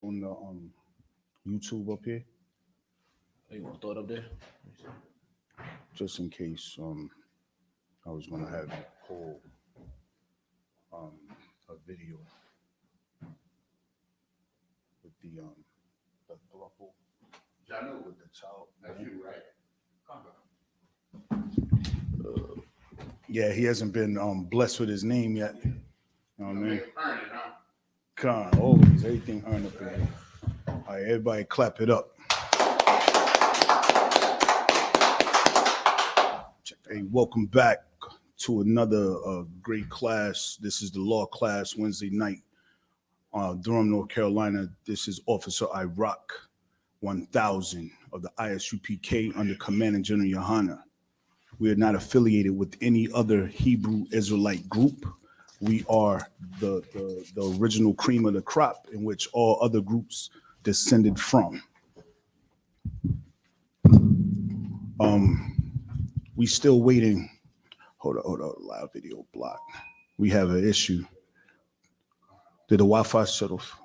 on the YouTube up here, Oh, you want to throw it up there? just in case I was gonna have you pull a video with the throuple. Yeah, I know with the child. That's you, right? Yeah, he hasn't been blessed with his name yet. You know what I mean? Earn it, huh? Con, always everything earned up in here. All right, everybody clap it up. Hey, welcome back to another great class. This is the law class Wednesday night, Durham, North Carolina. This is Officer I.S.U.P.K 1000 of the I.S.U.P.K under Commanding General YAHANNA. We are not affiliated with any other Hebrew Israelite group. We are the original cream of the crop in which all other groups descended from. We still waiting. Hold on, live video block. We have an issue. Did the Wi-Fi shut off?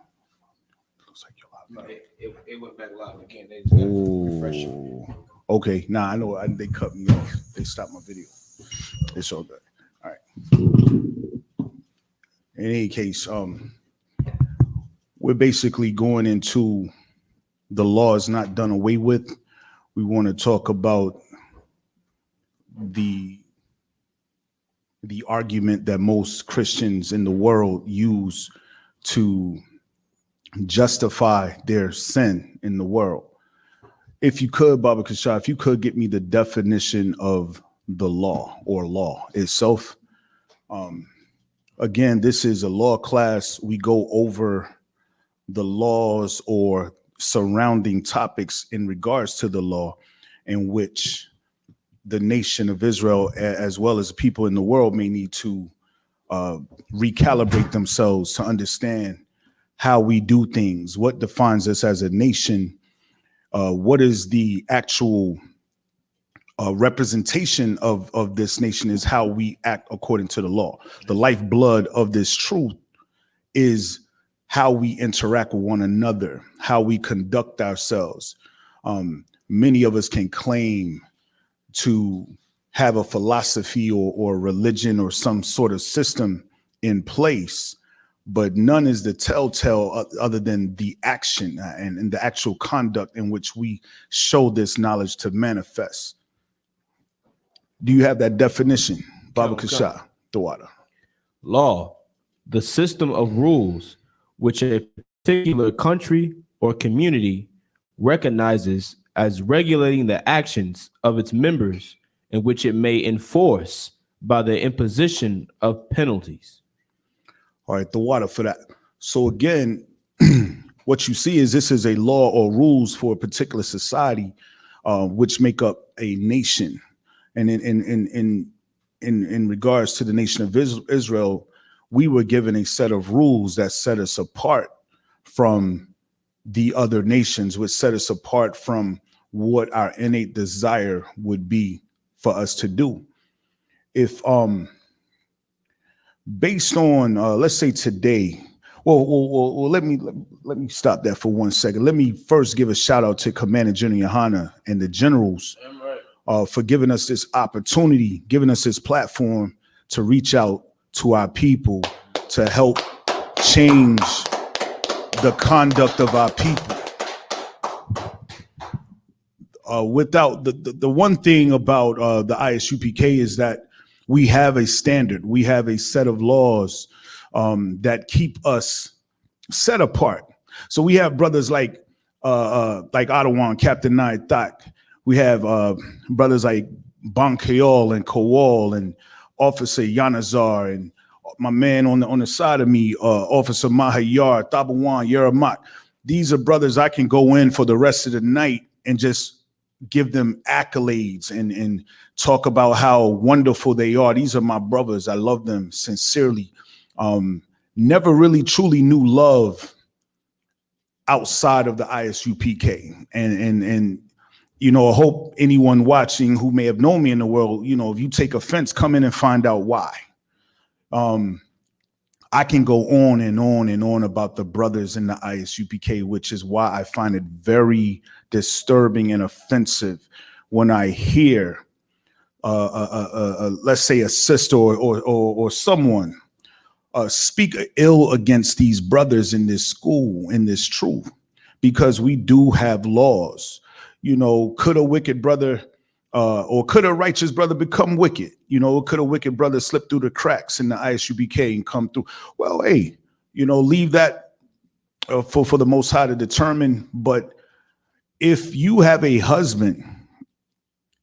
Looks like your Wi-Fi. It went back live again. They just refresh it. Oh, okay. Nah, I know they cut me off. They stopped my video. It's all good. All right. In any case, we're basically going into the law is not done away with. We want to talk about the argument that most Christians in the world use to justify their sin in the world. If you could, Baba Kasha, if you could get me the definition of the law or law itself. Again, this is a law class. We go over the laws or surrounding topics in regards to the law in which the nation of Israel, as well as people in the world, may need to recalibrate themselves to understand how we do things, what defines us as a nation, what is the actual representation of this nation is how we act according to the law. The lifeblood of this truth is how we interact with one another, how we conduct ourselves. Many of us can claim to have a philosophy or religion or some sort of system in place, but none is the telltale other than the action and the actual conduct in which we show this knowledge to manifest. Do you have that definition, Baba Kasha, the water? Law, the system of rules which a particular country or community recognizes as regulating the actions of its members, in which it may enforce by the imposition of penalties. All right, the water for that. So again, what you see is this is a law or rules for a particular society, which make up a nation. And in regards to the nation of Israel, we were given a set of rules that set us apart from the other nations, which set us apart from what our innate desire would be for us to do. If based on let's say today, well let me stop that for 1 second. Let me first give a shout out to Commander General YAHANNA and the generals for giving us this opportunity, giving us this platform to reach out to our people to help change the conduct of our people. Without the one thing about the I.S.U.P.K is that we have a standard, we have a set of laws that keep us set apart. So we have brothers like Adawan, Captain I.S.U.P.K. We have brothers like Bankayol and Kowal and Officer Yanazar and my man on the side of me, Officer Mahayar, Tabawan, Yeramak. These are brothers I can go in for the rest of the night and just give them accolades and talk about how wonderful they are. These are my brothers. I love them sincerely. Never really truly knew love outside of the I.S.U.P.K. And you know, I hope anyone watching who may have known me in the world, you know, if you take offense, come in and find out why. I can go on and on and on about the brothers in the I.S.U.P.K, which is why I find it very disturbing and offensive when I hear, let's say, a sister or someone speak ill against these brothers in this school, in this truth, because we do have laws. You know, could a wicked brother or could a righteous brother become wicked? You know, could a wicked brother slip through the cracks in the I.S.U.P.K and come through? Well, hey, you know, leave that for the Most High to determine. But if you have a husband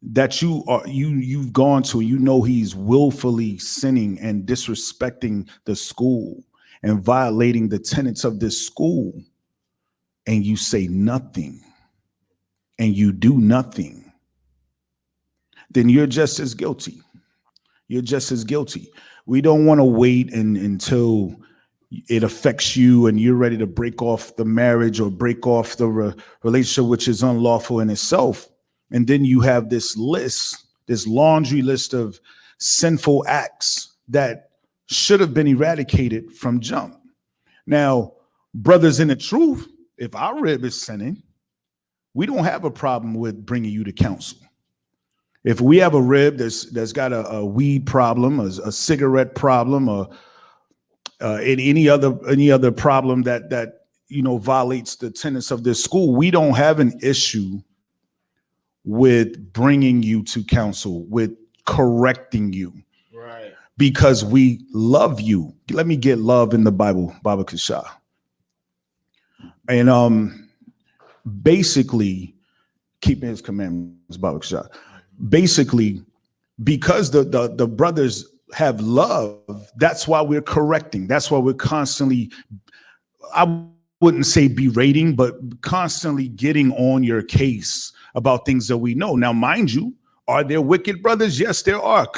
that you've gone to, you know, he's willfully sinning and disrespecting the school and violating the tenets of this school, and you say nothing and you do nothing, then you're just as guilty. You're just as guilty. We don't want to wait until it affects you and you're ready to break off the marriage or break off the relationship, which is unlawful in itself. And then you have this list, this laundry list of sinful acts that should have been eradicated from jump. Now, brothers in the truth, if our rib is sinning, we don't have a problem with bringing you to counsel. If we have a rib that's got a weed problem, a cigarette problem, or any other problem that you know violates the tenets of this school, we don't have an issue with bringing you to counsel, with correcting you, Right. because we love you. Let me get love in the Bible, Baba Kasha. And basically, keeping his commandments, Baba Kasha. Basically, because the brothers have love, that's why we're correcting. That's why we're constantly, I wouldn't say berating, but constantly getting on your case about things that we know. Now, mind you, are there wicked brothers? Yes, there are.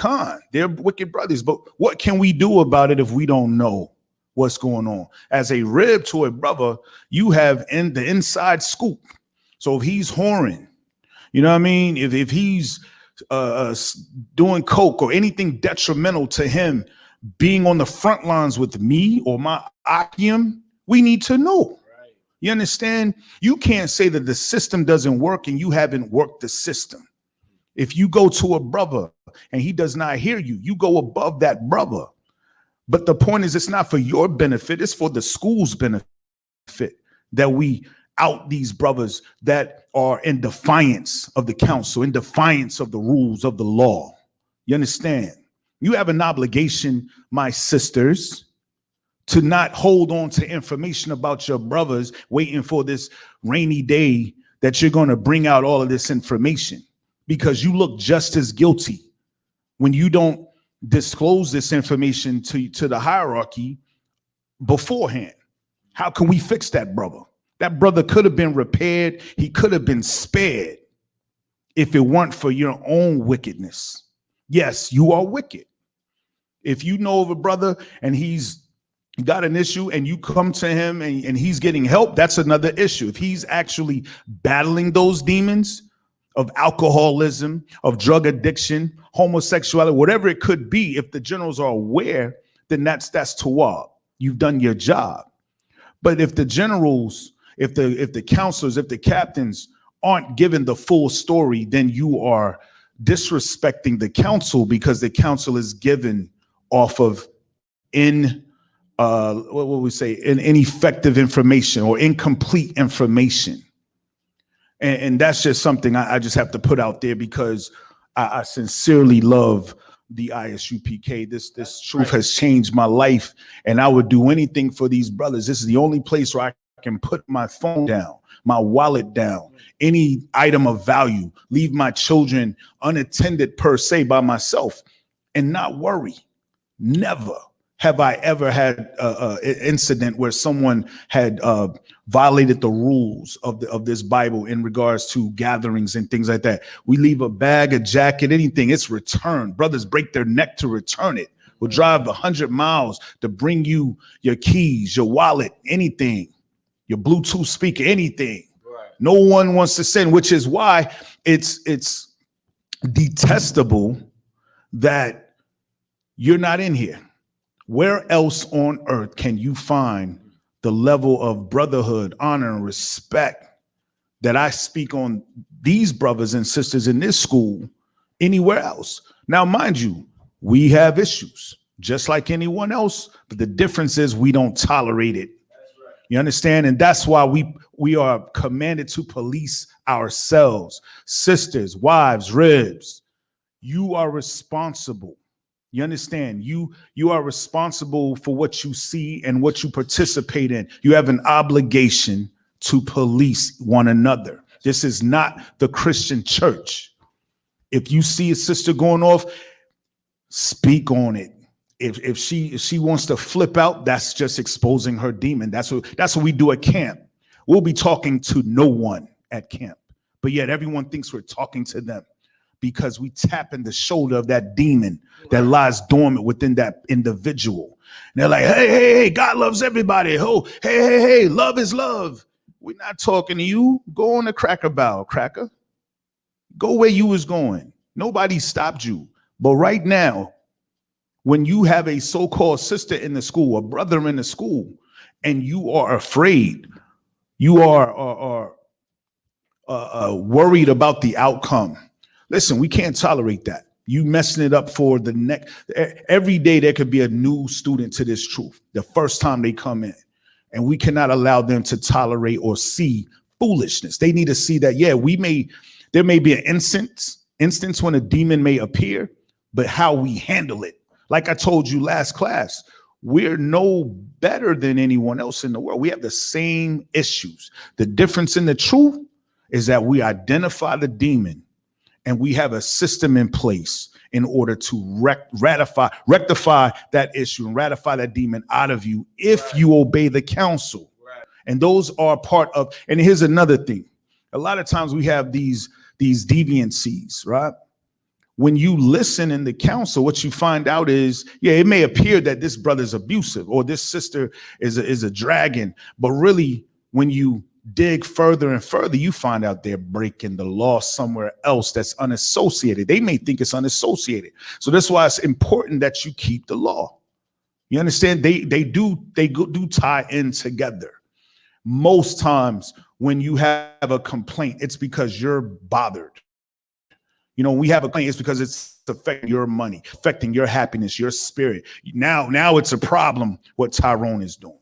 They're wicked brothers. But what can we do about it if we don't know what's going on? As a rib to a brother, you have the inside scoop. So if he's whoring, you know what I mean? If he's doing coke or anything detrimental to him being on the front lines with me or my opium, we need to know. Right. You understand? You can't say that the system doesn't work and you haven't worked the system. If you go to a brother and he does not hear you, you go above that brother. But the point is, it's not for your benefit, it's for the school's benefit that we out these brothers that are in defiance of the council, in defiance of the rules of the law. You understand? You have an obligation, my sisters, to not hold on to information about your brothers waiting for this rainy day that you're going to bring out all of this information, because you look just as guilty when you don't disclose this information to the hierarchy beforehand. How can we fix that brother? That brother could have been repaired. He could have been spared if it weren't for your own wickedness. Yes, you are wicked. If you know of a brother and he's got an issue and you come to him and he's getting help, that's another issue. If he's actually battling those demons of alcoholism, of drug addiction, homosexuality, whatever it could be, if the generals are aware, then that's tawab. You've done your job. But if the generals, if the counselors, if the captains aren't given the full story, then you are disrespecting the council, because the council is given off of ineffective information or incomplete information. And that's just something I just have to put out there, because I sincerely love the I.S.U.P.K. This truth has changed my life, and I would do anything for these brothers. This is the only place where I can put my phone down, my wallet down, any item of value, leave my children unattended per se by myself, and not worry. Never have I ever had an incident where someone had violated the rules of this Bible in regards to gatherings and things like that. We leave a bag, a jacket, anything, it's returned. Brothers break their neck to return it. We'll drive 100 miles to bring you your keys, your wallet, anything, your Bluetooth speaker, anything. Right. No one wants to send, which is why it's detestable that you're not in here. Where else on earth can you find the level of brotherhood, honor, and respect that I speak on these brothers and sisters in this school anywhere else? Now, mind you, we have issues just like anyone else, but the difference is we don't tolerate it. You understand? And that's why we are commanded to police ourselves. Sisters, wives, ribs, you are responsible. You understand? You are responsible for what you see and what you participate in. You have an obligation to police one another. This is not the Christian church. If you see a sister going off, speak on it. If she wants to flip out, that's just exposing her demon. That's what we do at camp. We'll be talking to no one at camp, but yet everyone thinks we're talking to them because we tap in the shoulder of that demon that lies dormant within that individual. And they're like, hey, God loves everybody. Oh, hey, love is love. We're not talking to you. Go on the Cracker Barrel, cracker. Go where you was going. Nobody stopped you. But right now, when you have a so-called sister in the school, a brother in the school, and you are afraid, you are worried about the outcome. Listen, we can't tolerate that. You messing it up for the next. Every day there could be a new student to this truth. The first time they come in, and we cannot allow them to tolerate or see foolishness. They need to see that, yeah, there may be an instance when a demon may appear, but how we handle it. Like I told you last class, we're no better than anyone else in the world. We have the same issues. The difference in the truth is that we identify the demon and we have a system in place in order to rectify that issue and ratify that demon out of you if you obey the counsel. And those are part of, and here's another thing. A lot of times we have these deviancies, right? When you listen in the counsel, what you find out is, yeah, it may appear that this brother's abusive or this sister is a dragon, but really when you dig further and further, you find out they're breaking the law somewhere else that's unassociated. They may think it's unassociated. So that's why it's important that you keep the law. You understand? They do tie in together. Most times when you have a complaint, it's because you're bothered. You know, we have a complaint, it's because it's affecting your money, affecting your happiness, your spirit. Now it's a problem what Tyrone is doing.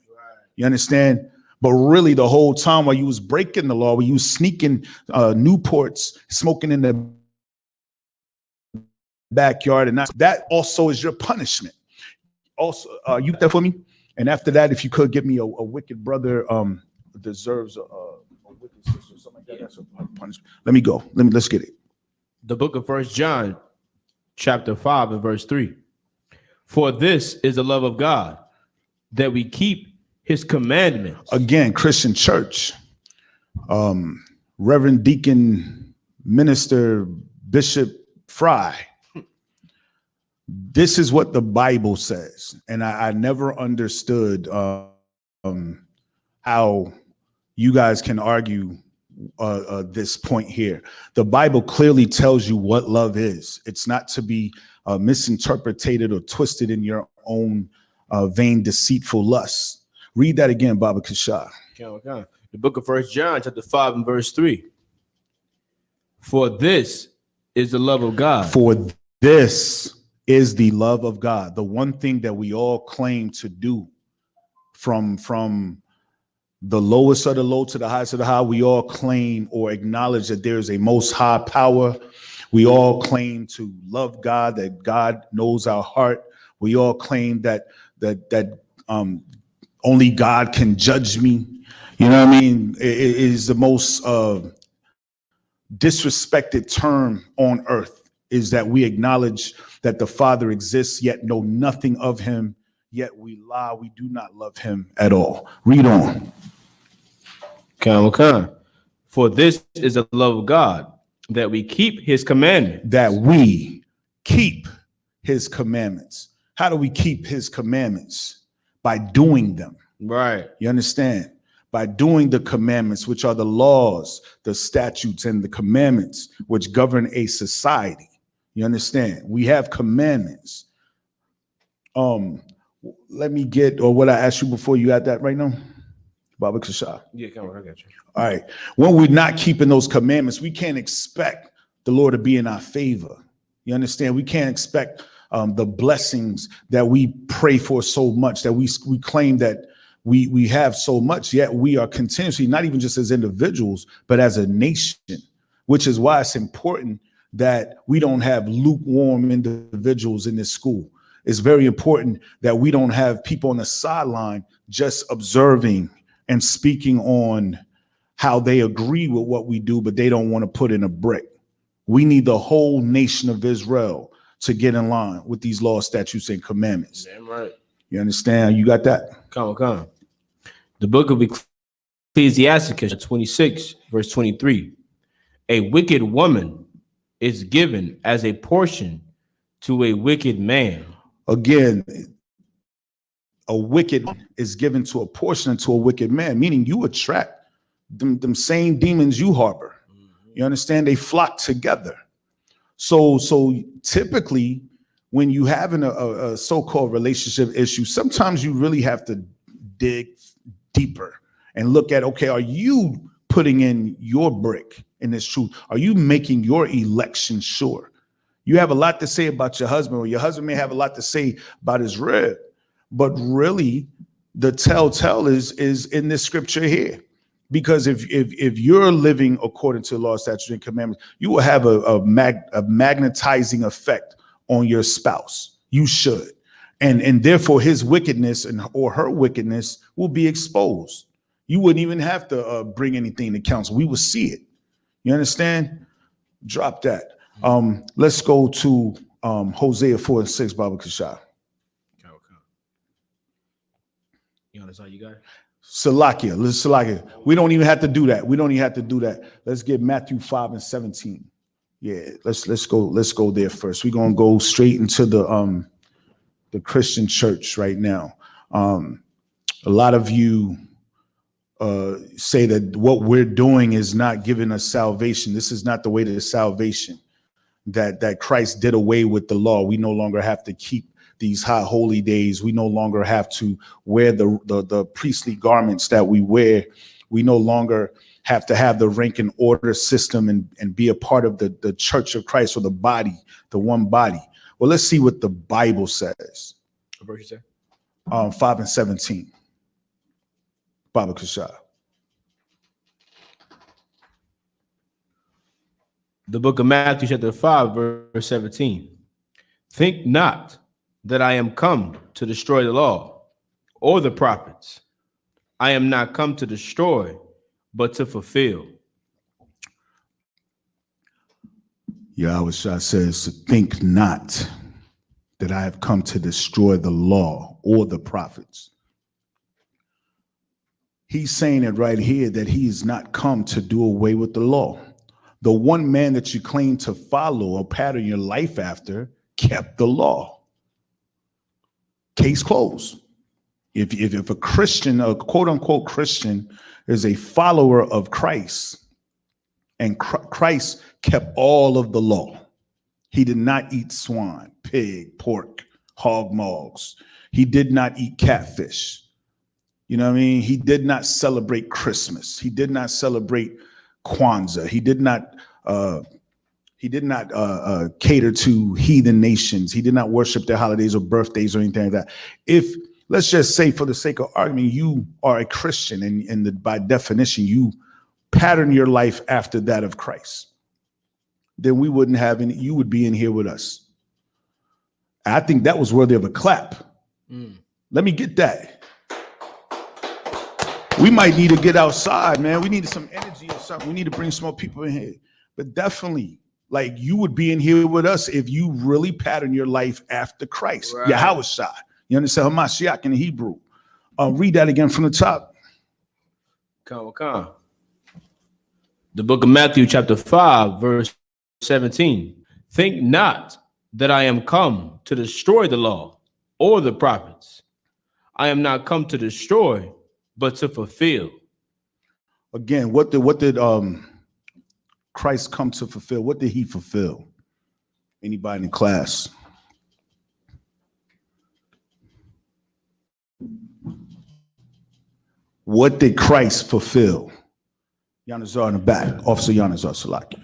You understand? But really the whole time while you was breaking the law, while you was sneaking Newports, smoking in the backyard, and that also is your punishment. Also, you get that for me? And after that, if you could give me a wicked brother deserves a wicked sister or something like that, that's a punishment. Let's get it. The book of 1 John, chapter 5 and verse 3. For this is the love of God, that we keep his commandments. Again, Christian church, Reverend Deacon Minister Bishop Fry. This is what the Bible says. And I never understood how you guys can argue this point here. The Bible clearly tells you what love is. It's not to be misinterpreted or twisted in your own vain, deceitful lusts. Read that again, Baba Kasha. Okay. The book of 1 John, chapter 5 and verse 3. For this is the love of God. For this is the love of God. The one thing that we all claim to do, from the lowest of the low to the highest of the high, we all claim or acknowledge that there is a most high power. We all claim to love God, that God knows our heart. We all claim that only God can judge me. You know what I mean? It is the most disrespected term on earth, is that we acknowledge that the Father exists, yet know nothing of him, yet we lie. We do not love him at all. Read on. Okay. For this is the love of God, that we keep his commandments. That we keep his commandments. How do we keep his commandments? By doing them. Right. You understand? By doing the commandments, which are the laws, the statutes, and the commandments which govern a society. You understand? We have commandments. let me get, or what I asked you before, you got that right now? Baba Kasha. Yeah, come on, I got you. All right. When we're not keeping those commandments, we can't expect the Lord to be in our favor. You understand? We can't expect the blessings that we pray for so much, that we claim that we have so much, yet we are continuously, not even just as individuals, but as a nation, which is why it's important that we don't have lukewarm individuals in this school. It's very important that we don't have people on the sideline just observing and speaking on how they agree with what we do, but they don't want to put in a brick. We need the whole nation of Israel to get in line with these laws, statutes, and commandments. Damn right. You understand? You got that? Come on. The book of Ecclesiastes, 26, verse 23. A wicked woman is given as a portion to a wicked man. Again, a wicked is given to a portion to a wicked man, meaning you attract them same demons you harbor. You understand? They flock together. So typically, when you having a so-called relationship issue, sometimes you really have to dig deeper and look at, okay, are you putting in your brick in this truth? Are you making your election sure? You have a lot to say about your husband, or your husband may have a lot to say about his rib, but really the telltale is in this scripture here. Because if you're living according to the law, statutes, and commandments, you will have a magnetizing effect on your spouse. You should. And therefore his wickedness or her wickedness will be exposed. You wouldn't even have to bring anything to counsel. We will see it. You understand? Drop that. Let's go to Hosea 4:6, Baba Kashah. You know, that's all you got? Salakia. We don't even have to do that. Let's get Matthew 5:17. Yeah, let's go there first. We're gonna go straight into the Christian church right now. A lot of you say that what we're doing is not giving us salvation. This is not the way to salvation. That Christ did away with the law. We no longer have to keep these high holy days. We no longer have to wear the priestly garments that we wear. We no longer have to have the rank and order system and be a part of the church of Christ, or the body, the one body. Well, let's see what the Bible says. What verse you say? 5:17. Baba Kashah. The book of Matthew, chapter 5, verse 17. Think not that I am come to destroy the law or the prophets. I am not come to destroy, but to fulfill. Yahweh says, think not that I have come to destroy the law or the prophets. He's saying it right here that he has not come to do away with the law. The one man that you claim to follow or pattern your life after kept the law. Case closed. If a Christian, a quote unquote Christian, is a follower of Christ, and Christ kept all of the law. He did not eat swine, pig, pork, hog maws. He did not eat catfish. You know what I mean? He did not celebrate Christmas. He did not celebrate Kwanzaa. He did not cater to heathen nations. He did not worship their holidays or birthdays or anything like that. If, let's just say for the sake of argument, you are a Christian and by definition, you pattern your life after that of Christ, then we wouldn't have any, you would be in here with us. I think that was worthy of a clap. Let me get that. We might need to get outside, man. We need some energy or something. We need to bring some more people in here. But definitely, like, you would be in here with us if you really pattern your life after Christ. Right. Yahweh. You understand? Hamashiach in the Hebrew. Read that again from the top. Come. The book of Matthew, chapter 5, verse 17. Think not that I am come to destroy the law or the prophets. I am not come to destroy, but to fulfill. Again, what did Christ come to fulfill? What did he fulfill? Anybody in class? What did Christ fulfill? Yanazar in the back, Officer Yanazar Salaki.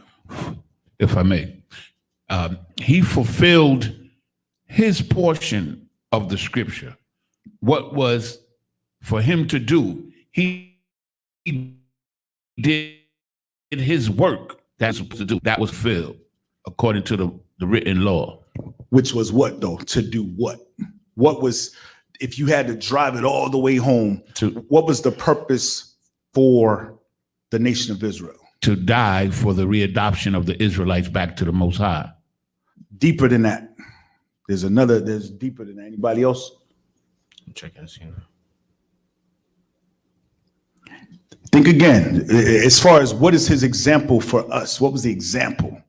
If I may. He fulfilled his portion of the scripture. What was for him to do? He did his work. That's what to do. That was fulfilled according to the written law. Which was what, though? To do what? What was, if you had to drive it all the way home, what was the purpose for the nation of Israel? To die for the readoption of the Israelites back to the Most High. Deeper than that. There's deeper than that. Anybody else? Check and see. Think again, as far as what is his example for us? What was the example?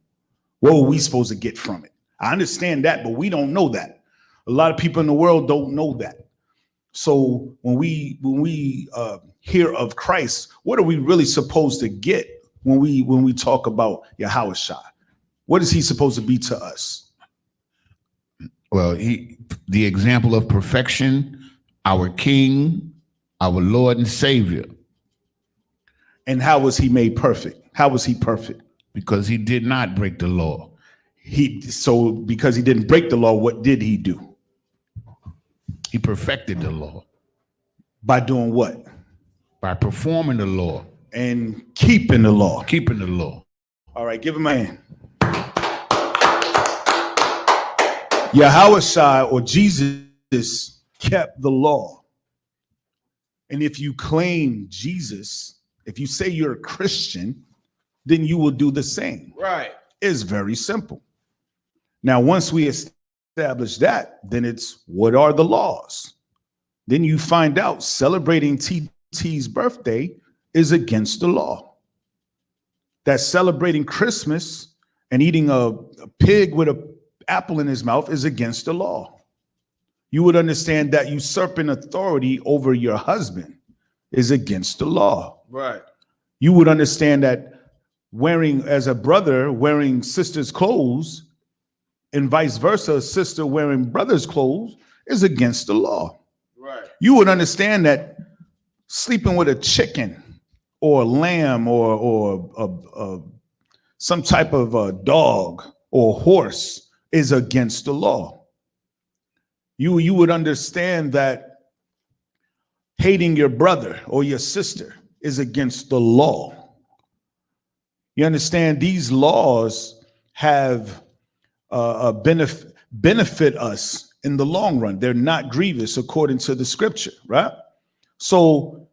What were we supposed to get from it? I understand that, but we don't know that. A lot of people in the world don't know that. So when we hear of Christ, what are we really supposed to get when we talk about Yahawashi? What is he supposed to be to us? Well, the example of perfection, our King, our Lord and Savior. And how was he made perfect? How was he perfect? Because he did not break the law. So because he didn't break the law, what did he do? He perfected the law. By doing what? By performing the law. And keeping the law. Keeping the law. All right, give him a hand. Yahawashi, or Jesus, kept the law. And if you claim Jesus, if you say you're a Christian, then you will do the same. Right. It's very simple. Now, once we establish that, then it's what are the laws? Then you find out celebrating TT's birthday is against the law. That celebrating Christmas and eating a pig with an apple in his mouth is against the law. You would understand that usurping authority over your husband is against the law. Right. You would understand that as a brother wearing sister's clothes and vice versa, a sister wearing brother's clothes is against the law. Right. You would understand that sleeping with a chicken or a lamb or some type of a dog or a horse is against the law. You would understand that hating your brother or your sister is against the law. You understand these laws have benefit us in the long run. They're not grievous according to the scripture, right? So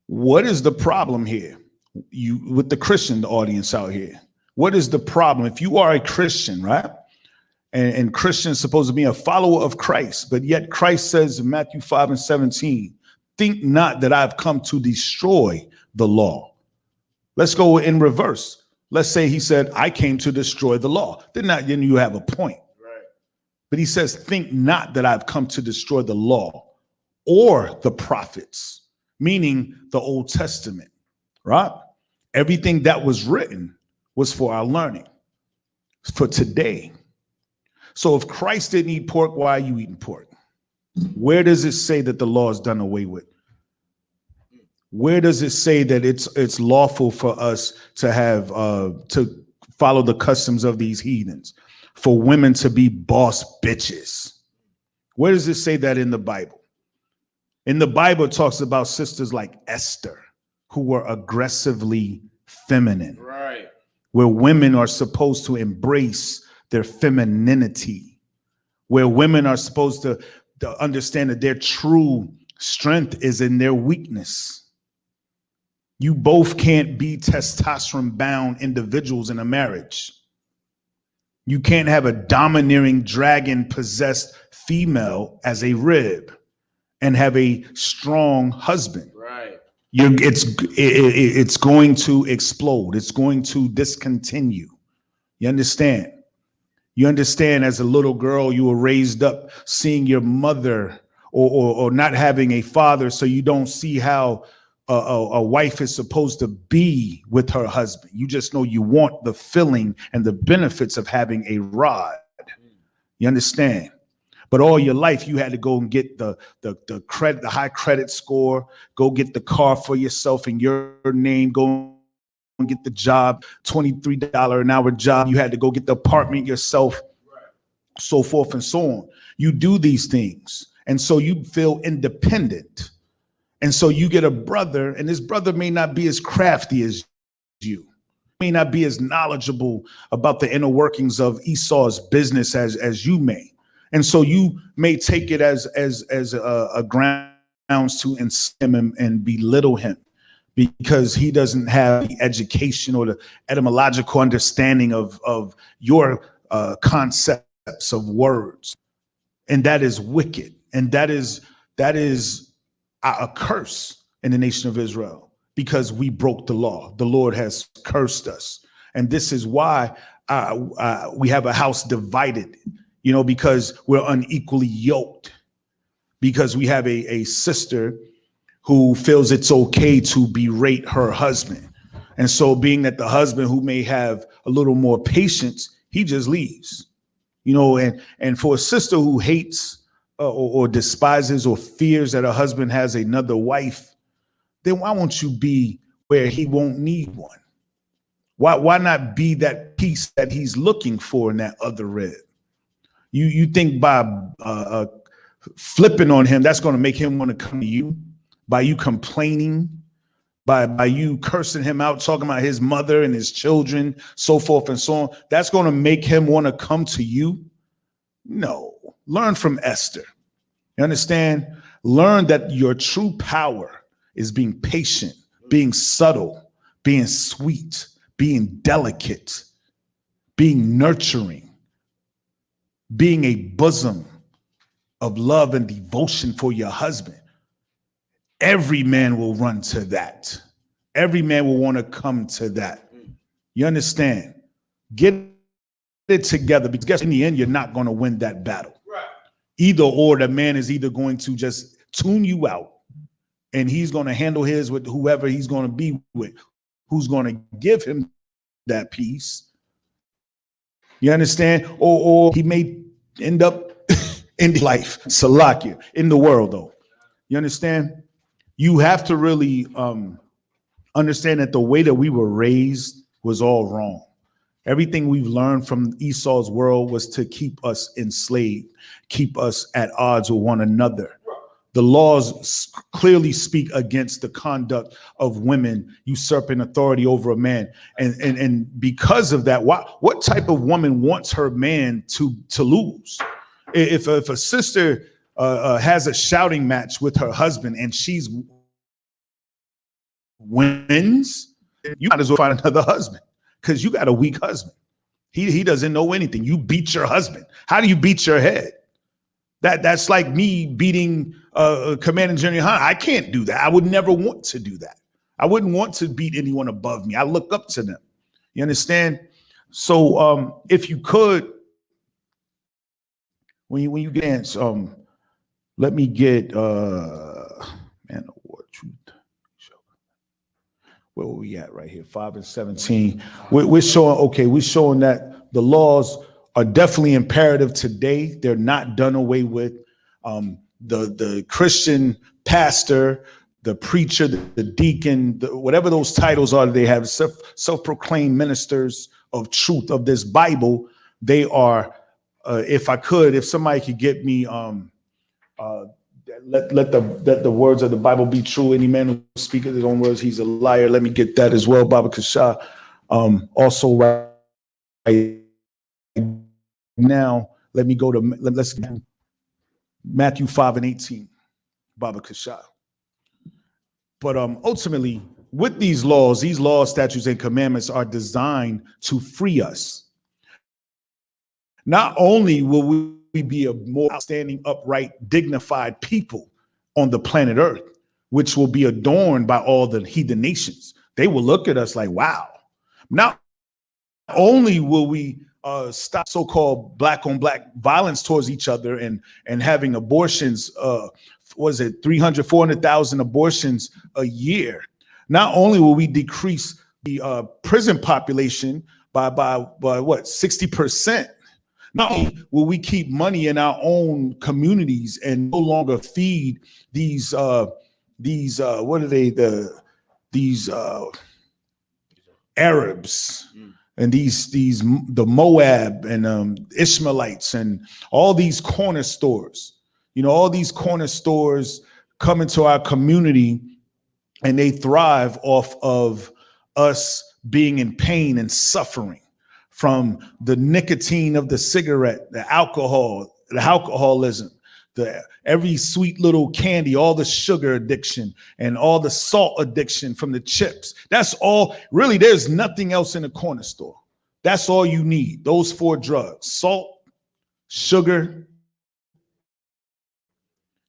what is the problem here? With the Christian audience out here, what is the problem? If you are a Christian, right? And Christian is supposed to be a follower of Christ, but yet Christ says in Matthew 5:17, think not that I've come to destroy the law. Let's go in reverse. Let's say he said, I came to destroy the law. Then you have a point. Right. But he says, think not that I've come to destroy the law or the prophets, meaning the Old Testament, right? Everything that was written was for our learning, for today. So if Christ didn't eat pork, why are you eating pork? Where does it say that the law is done away with? Where does it say that it's lawful for us to have to follow the customs of these heathens, for women to be boss bitches? Where does it say that in the Bible? In the Bible, it talks about sisters like Esther, who were aggressively feminine, Right. where women are supposed to embrace their femininity, where women are supposed to understand that their true strength is in their weakness. You both can't be testosterone bound individuals in a marriage. You can't have a domineering dragon possessed female as a rib and have a strong husband. Right. It's going to explode. It's going to discontinue. You understand? You understand, as a little girl, you were raised up seeing your mother or not having a father, so you don't see how a wife is supposed to be with her husband. You just know you want the feeling and the benefits of having a rod. You understand? But all your life, you had to go and get the credit, the high credit score, go get the car for yourself in your name, go and get the job, $23 an hour job. You had to go get the apartment yourself, so forth and so on. You do these things. And so you feel independent. And so you get a brother, and this brother may not be as crafty as you, may not be as knowledgeable about the inner workings of Esau's business as you may. And so you may take it as a grounds to insult him and belittle him because he doesn't have the education or the etymological understanding of your concepts of words. And that is wicked. And that is a curse in the nation of Israel because we broke the law. The Lord has cursed us. And this is why we have a house divided, because we're unequally yoked, because we have a sister who feels it's okay to berate her husband. And so being that the husband who may have a little more patience, he just leaves, and for a sister who hates or despises or fears that her husband has another wife, then why won't you be where he won't need one? Why not be that peace that he's looking for in that other rib? You think by flipping on him, that's going to make him want to come to you? By you complaining, by you cursing him out, talking about his mother and his children, so forth and so on, that's going to make him want to come to you? No. Learn from Esther. You understand? Learn that your true power is being patient, being subtle, being sweet, being delicate, being nurturing, being a bosom of love and devotion for your husband. Every man will run to that. Every man will want to come to that. You understand? Get it together, because in the end, you're not going to win that battle. Right. Either or, the man is either going to just tune you out and he's going to handle his with whoever he's going to be with, who's going to give him that peace. You understand? Or he may end up in life, Salakia, in the world, though. You understand? You have to really understand that the way that we were raised was all wrong. Everything we've learned from Esau's world was to keep us enslaved, keep us at odds with one another. The laws clearly speak against the conduct of women usurping authority over a man. And because of that, what type of woman wants her man to lose? If a sister has a shouting match with her husband and she's wins, you might as well find another husband because you got a weak husband. He doesn't know anything. You beat your husband. How do you beat your head? That's like me beating Commander General YAHANNA. I can't do that. I would never want to do that. I wouldn't want to beat anyone above me. I look up to them. You understand? So if you could, when you dance, let me get man of war truth. Where were we at right here? 5 and 17. We're showing that the laws are definitely imperative today. They're not done away with. The Christian pastor, the preacher, the deacon, whatever those titles are, they have self-proclaimed ministers of truth of this Bible. They are, if somebody could get me, let the words of the Bible be true. Any man who speaketh his own words, he's a liar. Let me get that as well, Baba Kasha. Also, right now, let me go to let's get Matthew 5 and 18, Baba Kasha. But ultimately, with these laws, statutes, and commandments are designed to free us. Not only will we be a more outstanding, upright, dignified people on the planet Earth, which will be adorned by all the heathen nations. They will look at us like, wow. Not only will we stop so-called black on black violence towards each other and having abortions, 400,000 abortions a year. Not only will we decrease the prison population by what, 60%, Not only will we keep money in our own communities and no longer feed these what are they, these Arabs and these the Moab and Ishmaelites and all these corner stores. You know, all these corner stores come into our community and they thrive off of us being in pain and suffering from the nicotine of the cigarette, the alcoholism, the every sweet little candy, all the sugar addiction and all the salt addiction from the chips. That's all. Really, there's nothing else in the corner store. That's all you need. Those 4 drugs: salt, sugar,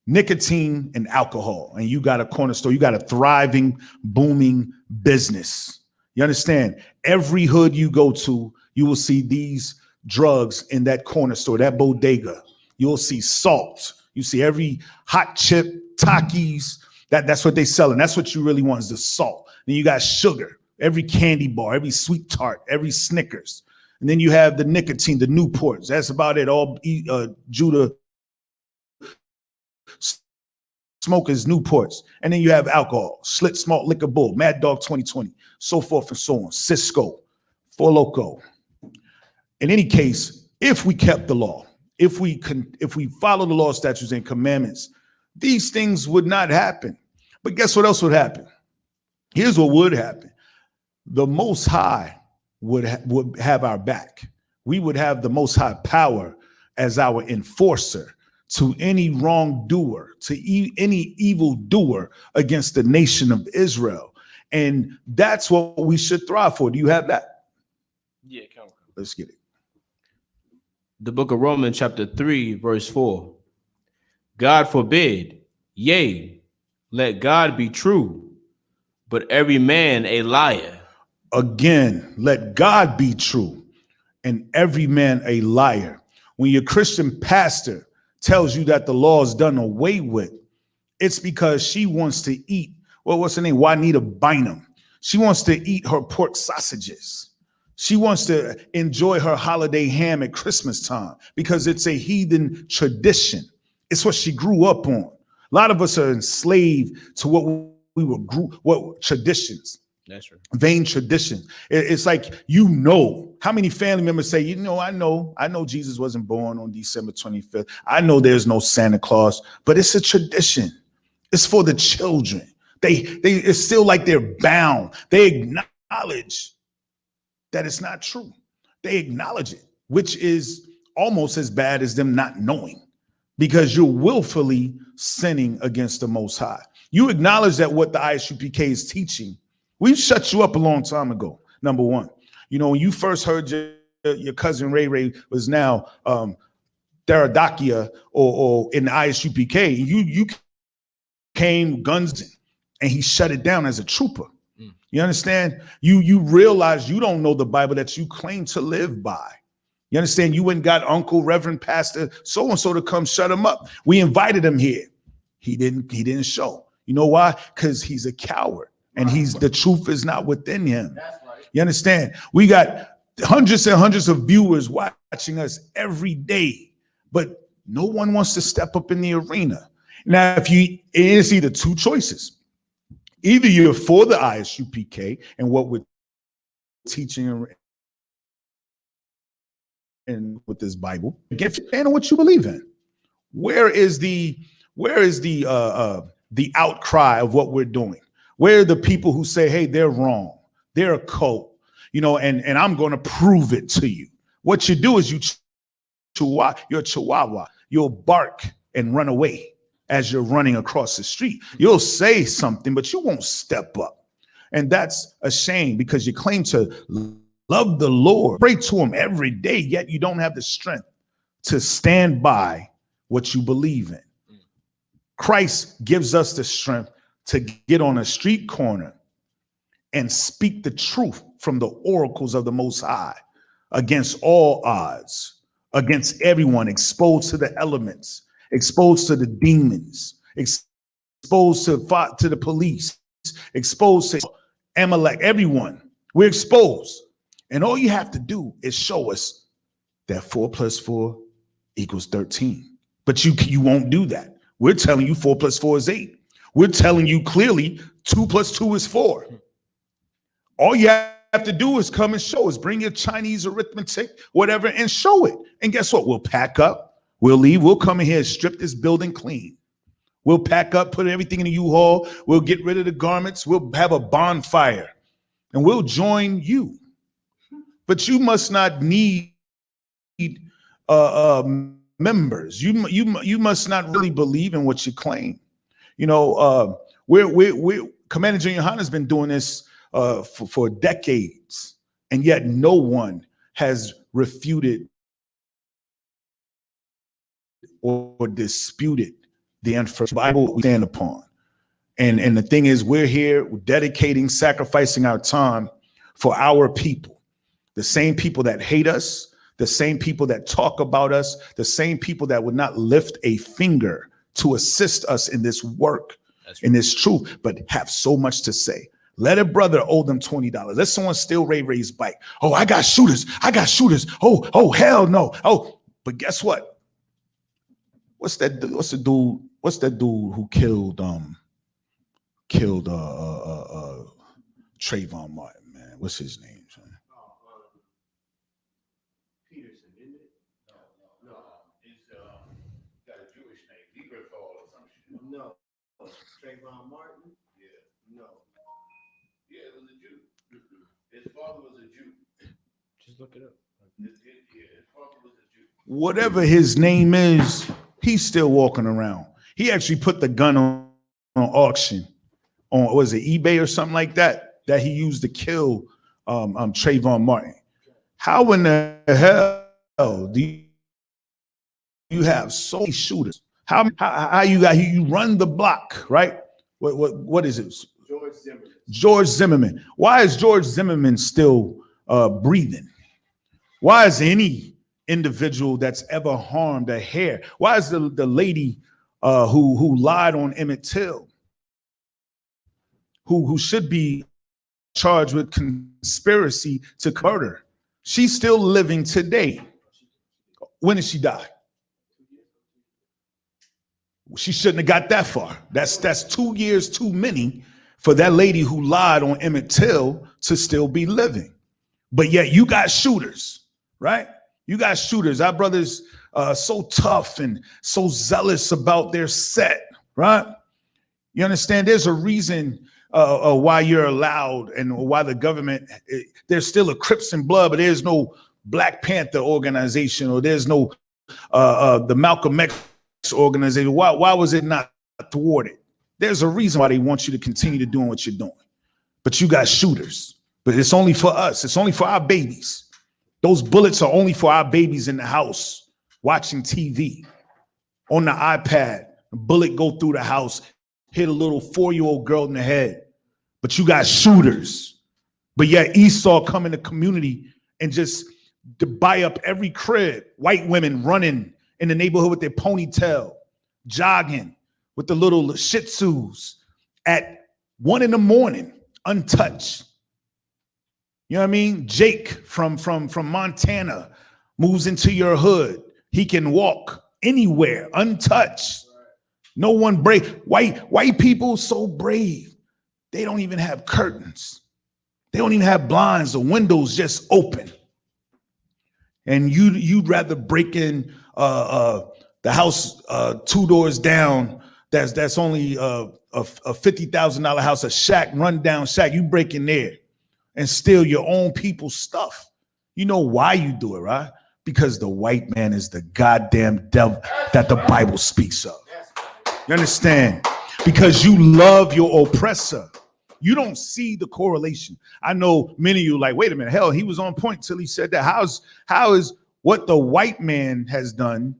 nicotine, and alcohol. And you got a corner store. You got a thriving, booming business. You understand? Every hood you go to, you will see these drugs in that corner store, that bodega. You'll see salt. You see every hot chip, Takis. That's what they selling. That's what you really want, is the salt. Then you got sugar, every candy bar, every sweet tart, every Snickers. And then you have the nicotine, the Newports. That's about it. All Judah smokers, Newports. And then you have alcohol, Schlitz Malt Liquor Bull, Mad Dog 2020, so forth and so on, Cisco, Four Loko. In any case, if we kept the law, if we follow the law, statutes, and commandments, these things would not happen. But guess what else would happen? Here's what would happen. The Most High would have our back. We would have the Most High power as our enforcer to any wrongdoer, to any evildoer against the nation of Israel. And that's what we should thrive for. Do you have that? Yeah, come on. Let's get it. The book of Romans chapter 3, verse 4. God forbid, yea, let God be true, but every man a liar. Again, let God be true and every man a liar. When your Christian pastor tells you that the law is done away with, it's because she wants to eat, well, what's her name? Juanita Bynum. She wants to eat her pork sausages. She wants to enjoy her holiday ham at Christmas time because it's a heathen tradition. It's what she grew up on. A lot of us are enslaved to what traditions. That's right. Vain tradition. It's like, you know, how many family members say, you know, I know Jesus wasn't born on December 25th. I know there's no Santa Claus, but it's a tradition. It's for the children. It's still like they're bound. They acknowledge that it's not true. They acknowledge it, which is almost as bad as them not knowing, because you're willfully sinning against the Most High. You acknowledge that what the I.S.U.P.K is teaching, we've shut you up a long time ago. Number one, you know, when you first heard your cousin Ray Ray was now Daradakia or in the I.S.U.P.K, you came guns in, and he shut it down as a trooper. You understand? You realize you don't know the Bible that you claim to live by. You understand? You went and got Uncle Reverend Pastor so-and-so to come shut him up. We invited him here. He didn't show. You know why? Because he's a coward. And the truth is not within him. That's right. You understand? We got hundreds and hundreds of viewers watching us every day, but no one wants to step up in the arena. Now, it's either 2 choices. Either you're for the I.S.U.P.K and what we're teaching and with this Bible, get and what you believe in. Where is the outcry of what we're doing? Where are the people who say, hey, they're wrong, they're a cult, you know, and I'm going to prove it to you? What you do is you're a chihuahua. You'll bark and run away as you're running across the street. You'll say something, but you won't step up. And that's a shame, because you claim to love the Lord, pray to him every day, yet you don't have the strength to stand by what you believe in. Christ gives us the strength to get on a street corner and speak the truth from the oracles of the Most High against all odds, against everyone, exposed to the elements, exposed to the demons, exposed to the police, exposed to Amalek, everyone. We're exposed. And all you have to do is show us that 4 plus 4 equals 13. But you won't do that. We're telling you 4 plus 4 is 8. We're telling you clearly 2 plus 2 is 4. All you have to do is come and show us. Bring your Chinese arithmetic, whatever, and show it. And guess what? We'll pack up. We'll leave. We'll come in here and strip this building clean. We'll pack up, put everything in the U-Haul. We'll get rid of the garments. We'll have a bonfire. And we'll join you. But you must not need members. You must not really believe in what you claim. You know, we're Commander Junior Yohanna has been doing this for decades, and yet no one has refuted or disputed the first Bible we stand upon. And the thing is, we're here dedicating, sacrificing our time for our people, the same people that hate us, the same people that talk about us, the same people that would not lift a finger to assist us in this work, in this truth, but have so much to say. Let a brother owe them $20. Let someone steal Ray Ray's bike. Oh, I got shooters. I got shooters. Oh, hell no. Oh, but guess what? What's that dude who killed Trayvon Martin, man? What's his name, son? Peterson, isn't it? No. He's got a Jewish name, Lieberthal or some shit. No. Trayvon Martin? Yeah. No. Yeah, it was a Jew. His father was a Jew. Just look it up. His father was a Jew. Whatever his name is, he's still walking around. He actually put the gun on auction on, was it eBay or something like that he used to kill Trayvon Martin. How in the hell do you have so many shooters? How you run the block, right? What is it? George Zimmerman. George Zimmerman. Why is George Zimmerman still breathing? Why is any individual that's ever harmed a hair? Why is the lady who lied on Emmett Till, who should be charged with conspiracy to murder, she's still living today? When did she die? She shouldn't have got that far. That's 2 years too many for that lady who lied on Emmett Till to still be living. But yet you got shooters, right? You got shooters. Our brothers so tough and so zealous about their set, right? You understand? There's a reason why you're allowed and why the government, there's still a Crips and Blood, but there's no Black Panther organization, or there's no the Malcolm X organization. Why was it not thwarted? There's a reason why they want you to continue to doing what you're doing. But you got shooters. But it's only for us. It's only for our babies. Those bullets are only for our babies in the house watching TV on the iPad. A bullet go through the house, hit a little 4-year-old girl in the head. But you got shooters. But yet Esau come in the community and just to buy up every crib. White women running in the neighborhood with their ponytail, jogging with the little Shih Tzus at 1 a.m, untouched. You know what I mean? Jake from Montana moves into your hood. He can walk anywhere, untouched. No one brave. White people so brave. They don't even have curtains. They don't even have blinds or windows just open. And you'd rather break in the house 2 doors down. That's only a $50,000 house, a shack, rundown shack. You break in there and steal your own people's stuff. You know why you do it, right? Because the white man is the goddamn devil that the Bible speaks of. You understand? Because you love your oppressor. You don't see the correlation. I know many of you like, wait a minute, hell, he was on point till he said that. How is what the white man has done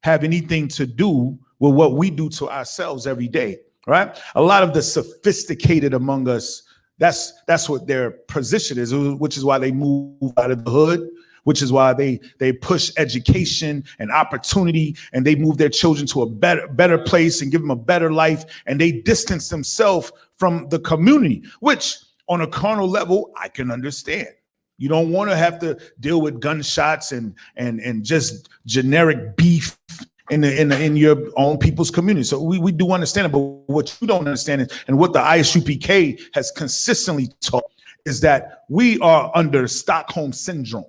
have anything to do with what we do to ourselves every day, right? A lot of the sophisticated among us, that's what their position is, which is why they move out of the hood, which is why they push education and opportunity, and they move their children to a better place and give them a better life, and they distance themselves from the community, which on a carnal level, I can understand. You don't want to have to deal with gunshots and just generic beef in your own people's community. So we do understand it, but what you don't understand is, and what the I.S.U.P.K has consistently taught, is that we are under Stockholm syndrome.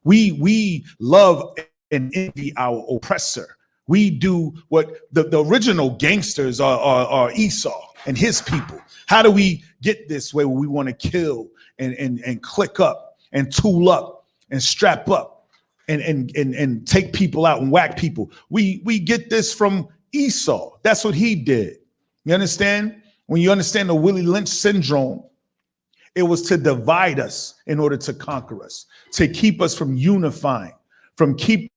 We love and envy our oppressor. We do what the original gangsters are Esau and his people. How do we get this way where we want to kill and click up and tool up and strap up and take people out and whack people? We get this from Esau. That's what he did. You understand? When you understand the Willie Lynch syndrome, it was to divide us in order to conquer us, to keep us from unifying, from keeping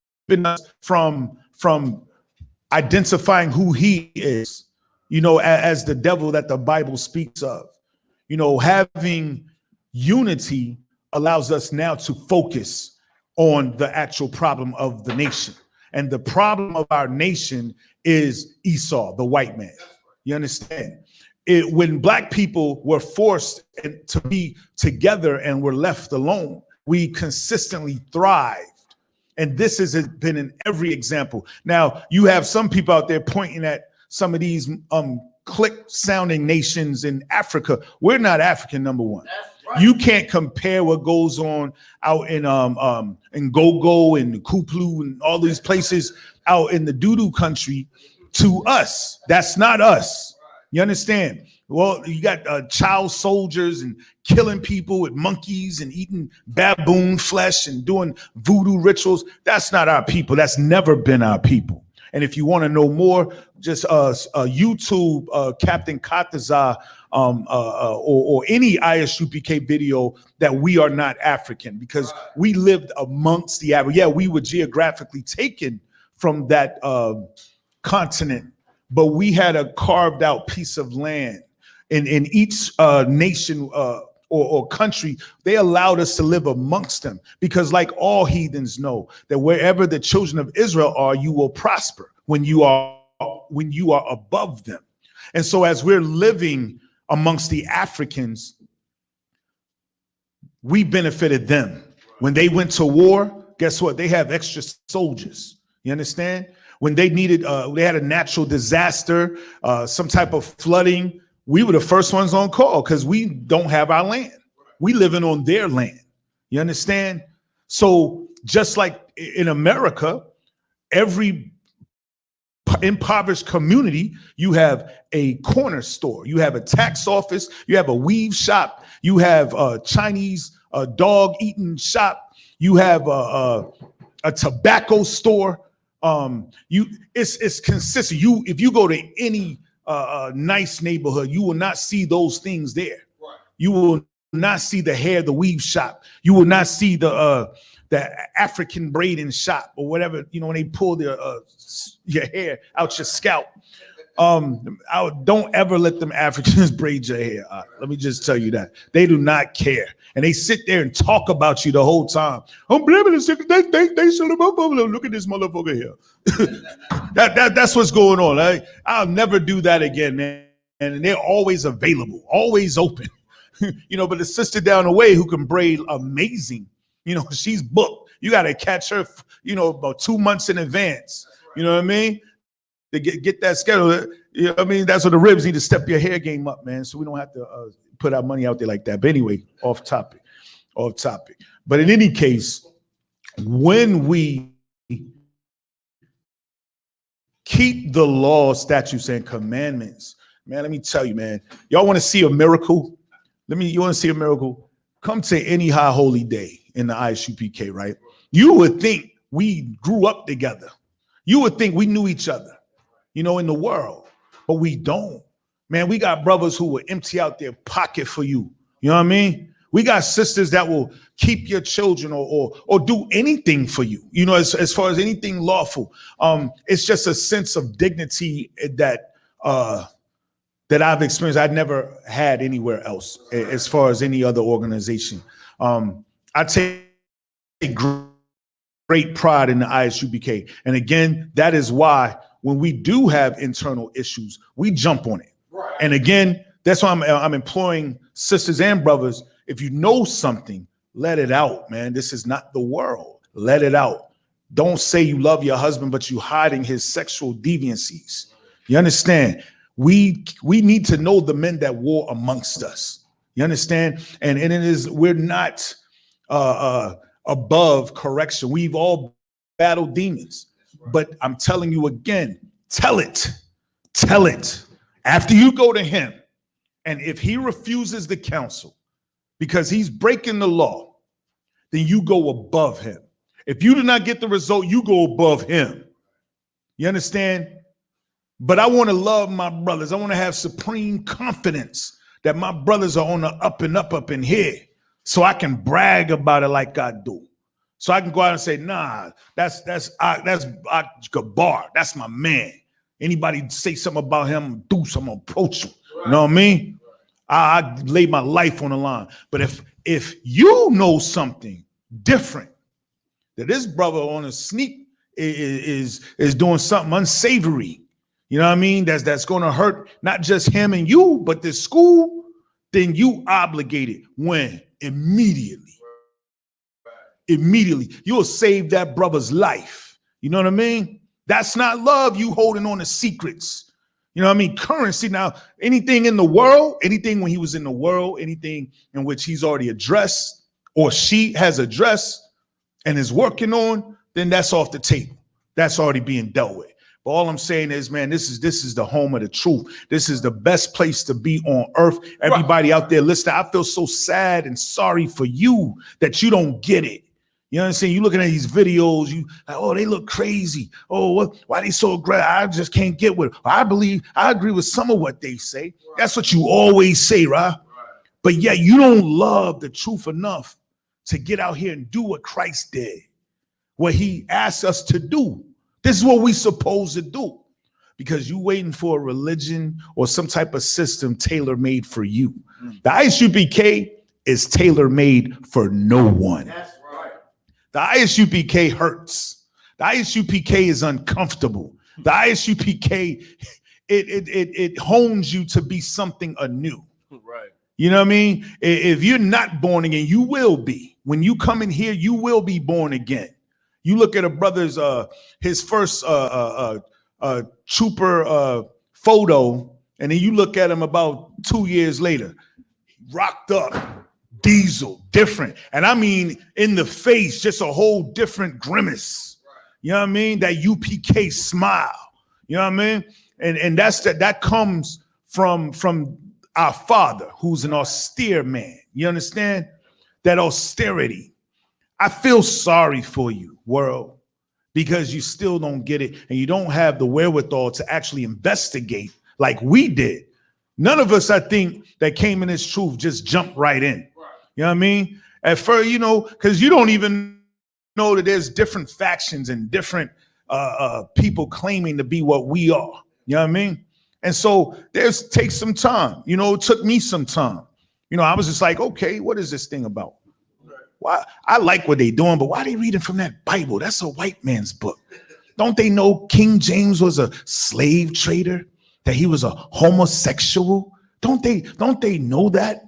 us from identifying who he is, you know, as the devil that the Bible speaks of. You know, having unity allows us now to focus on the actual problem of the nation. And the problem of our nation is Esau, the white man. You understand? When Black people were forced to be together and were left alone, we consistently thrived. And this has been in every example. Now, you have some people out there pointing at some of these clique-sounding nations in Africa. We're not African, number one. Right. You can't compare what goes on out in Gogo and Kuplu and all these places out in the doo-doo country to us. That's not us. You understand? Well, you got child soldiers and killing people with monkeys and eating baboon flesh and doing voodoo rituals. That's not our people. That's never been our people. And if you want to know more, just YouTube Captain Kataza or any I.S.U.P.K video that we are not African, because we lived amongst the African. Yeah, we were geographically taken from that continent, but we had a carved out piece of land. In each nation or country, they allowed us to live amongst them, because like all heathens know that wherever the children of Israel are, you will prosper when you are above them. And so as we're living amongst the Africans, we benefited them. When they went to war, guess what? They have extra soldiers. You understand? When they needed, they had a natural disaster, some type of flooding, we were the first ones on call because we don't have our land. We living on their land. You understand? So just like in America, every impoverished community, you have a corner store, you have a tax office, you have a weave shop, you have a Chinese dog eating shop, you have a tobacco store. It's consistent. If you go to any nice neighborhood, you will not see those things there. Right. You will not see the hair, the weave shop. You will not see the African braiding shop or whatever. You know, when they pull your hair out your scalp. Don't ever let them Africans braid your hair. Let me just tell you that they do not care, and they sit there and talk about you the whole time. I'm blaming the sick. They should have. Look at this motherfucker here. That's what's going on. I'll never do that again, man. And they're always available, always open. You know, but the sister down the way who can braid amazing, you know, she's booked. You got to catch her, you know, about 2 months in advance. You know what I mean? To get that schedule. You know what I mean? That's what the ribs need to step your hair game up, man. So we don't have to put our money out there like that. But anyway, off topic. But in any case, when we keep the law, statutes, and commandments, man, let me tell you, man, y'all want to see a miracle? You want to see a miracle? Come to any high holy day in the I.S.U.P.K, right? You would think we grew up together. You would think we knew each other, you know, in the world, but we don't. Man, we got brothers who will empty out their pocket for you. You know what I mean? We got sisters that will keep your children or do anything for you, you know, as far as anything lawful. It's just a sense of dignity that I've experienced. I'd never had anywhere else as far as any other organization. I take great pride in the I.S.U.P.K. And again, that is why when we do have internal issues, we jump on it. Right. And again, that's why I'm employing sisters and brothers. If you know something, let it out, man. This is not the world. Let it out. Don't say you love your husband, but you hiding his sexual deviancies. You understand? We need to know the men that war amongst us. You understand? And it is, we're not above correction. We've all battled demons. But I'm telling you again, tell it. Tell it. After you go to him, and if he refuses the counsel because he's breaking the law, then you go above him. If you do not get the result, you go above him. You understand? But I want to love my brothers. I want to have supreme confidence that my brothers are on the up and up in here, so I can brag about it like I do. So I can go out and say, nah, that's Gabar. That's my man. Anybody say something about him, do something, approach him. You know what I mean? I lay my life on the line. But if you know something different, that this brother on a sneak is doing something unsavory, you know what I mean? That's going to hurt not just him and you, but the school, then you obligated when? Immediately. Immediately. You'll save that brother's life. You know what I mean? That's not love, you holding on to secrets. You know what I mean? Currency. Now, anything in the world, anything when he was in the world, anything in which he's already addressed or she has addressed and is working on, then that's off the table. That's already being dealt with. But all I'm saying is, man, this is the home of the truth. This is the best place to be on earth. Everybody out there listening, I feel so sad and sorry for you that you don't get it. You know what I'm saying? You looking at these videos, you like, oh, they look crazy. Oh, what? Why they so aggressive? I just can't get with it. I agree with some of what they say. Right. That's what you always say, right? But yet you don't love the truth enough to get out here and do what Christ did, what he asked us to do. This is what we supposed to do, because you waiting for a religion or some type of system tailor-made for you. The I.S.U.P.K is tailor-made for no one. That's right. The I.S.U.P.K hurts. The I.S.U.P.K is uncomfortable. The I.S.U.P.K, it hones you to be something anew. Right. You know what I mean? If you're not born again, you will be. When you come in here, you will be born again. You look at a brother's his first trooper photo, and then you look at him about 2 years later, rocked up, diesel, different. And I mean, in the face, just a whole different grimace. You know what I mean? That UPK smile. You know what I mean? And that comes from our Father, who's an austere man. You understand? That austerity. I feel sorry for you, world, because you still don't get it and you don't have the wherewithal to actually investigate like we did. None of us, I think, that came in this truth just jumped right in. You know what I mean? At first, you know, because you don't even know that there's different factions and different people claiming to be what we are. You know what I mean? And so takes some time. You know, it took me some time. You know, I was just like, okay, what is this thing about? Why? I like what they're doing, but why are they reading from that Bible? That's a white man's book. Don't they know King James was a slave trader? That he was a homosexual? Don't they know that?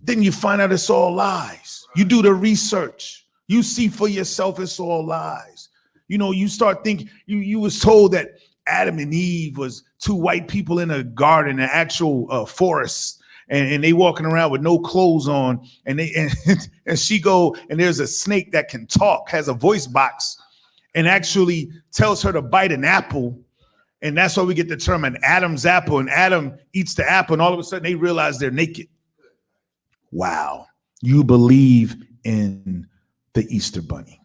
Then you find out it's all lies. You do the research. You see for yourself it's all lies. You know, you start thinking, you was told that Adam and Eve was two white people in a garden, an actual forest. And they walking around with no clothes on, and she go, and there's a snake that can talk, has a voice box, and actually tells her to bite an apple, and that's why we get the term an Adam's apple. And Adam eats the apple, and all of a sudden they realize they're naked. Wow, you believe in the Easter Bunny?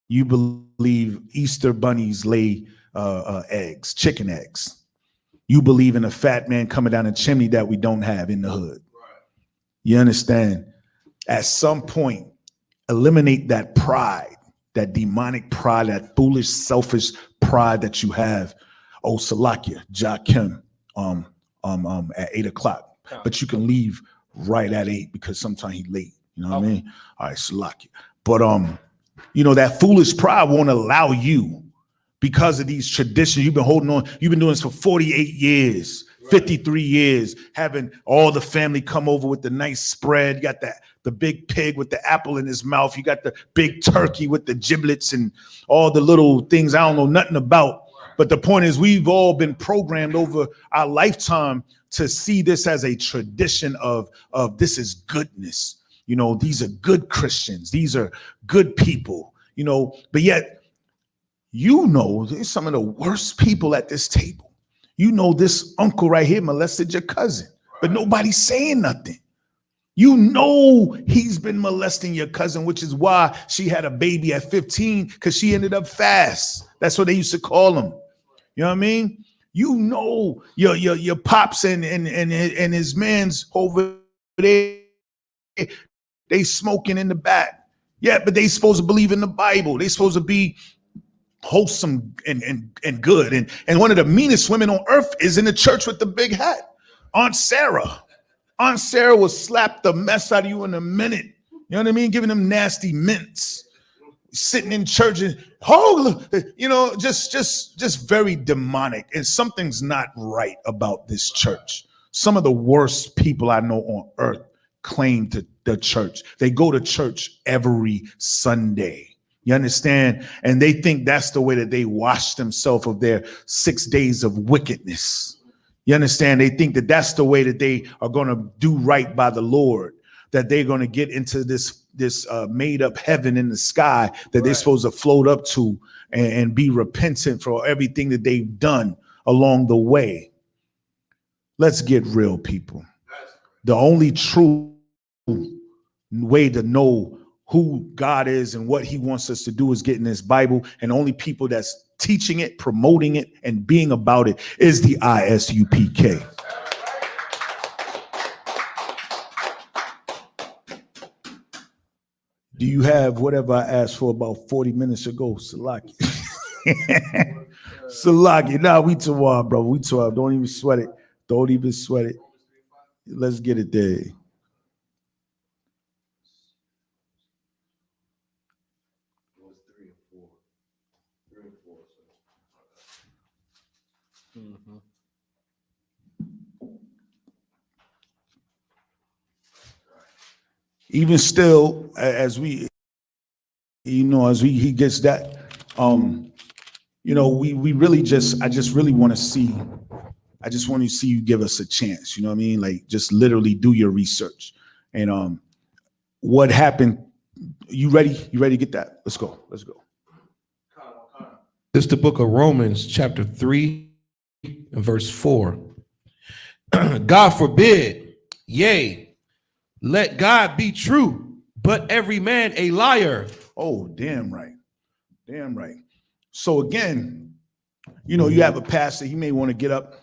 You believe Easter bunnies lay eggs, chicken eggs? You believe in a fat man coming down a chimney that we don't have in the hood. You understand? At some point, eliminate that pride, that demonic pride, that foolish, selfish pride that you have. Oh, Salakia, Jakim, at 8 o'clock. But you can leave right at 8 because sometimes he's late. You know what I mean? All right, Salakia. But you know, that foolish pride won't allow you, because of these traditions you've been holding on. You've been doing this for 48 years, 53 years, having all the family come over with the nice spread. You got the big pig with the apple in his mouth. You got the big turkey with the giblets and all the little things I don't know nothing about. But the point is, we've all been programmed over our lifetime to see this as a tradition of this is goodness. You know, these are good Christians. These are good people, you know, but yet, you know, there's some of the worst people at this table. You know, this uncle right here molested your cousin, but nobody's saying nothing. You know, he's been molesting your cousin, which is why she had a baby at 15, because she ended up fast. That's what they used to call him. You know what I mean? You know, your pops and his man's over there, they smoking in the back. Yeah, but they supposed to believe in the Bible. They supposed to be wholesome and good. And one of the meanest women on earth is in the church with the big hat. Aunt Sarah. Aunt Sarah will slap the mess out of you in a minute. You know what I mean? Giving them nasty mints. Sitting in church and, oh, you know, just very demonic. And something's not right about this church. Some of the worst people I know on earth claim to the church. They go to church every Sunday. You understand? And they think that's the way that they wash themselves of their 6 days of wickedness. You understand? They think that that's the way that they are going to do right by the Lord, that they're going to get into this made up heaven in the sky that they're supposed to float up to and be repentant for everything that they've done along the way. Let's get real, people. The only true way to know who God is and what he wants us to do is get in this Bible. And the only people that's teaching it, promoting it, and being about it is the I.S.U.P.K. Do you have whatever I asked for about 40 minutes ago, Salaki? Salaki, nah, we too hard, bro. We too hard. Don't even sweat it. Don't even sweat it. Let's get it there. Even still, as he gets that, you know, we really I just really want to see you give us a chance. You know what I mean? Like, just literally do your research. And what happened? You ready? You ready to get that? Let's go. Let's go. This is the book of Romans, chapter 3, and verse 4. God forbid, yea, let God be true, but every man a liar. Oh, damn right. Damn right. So again, you know, you have a pastor, he may want to get up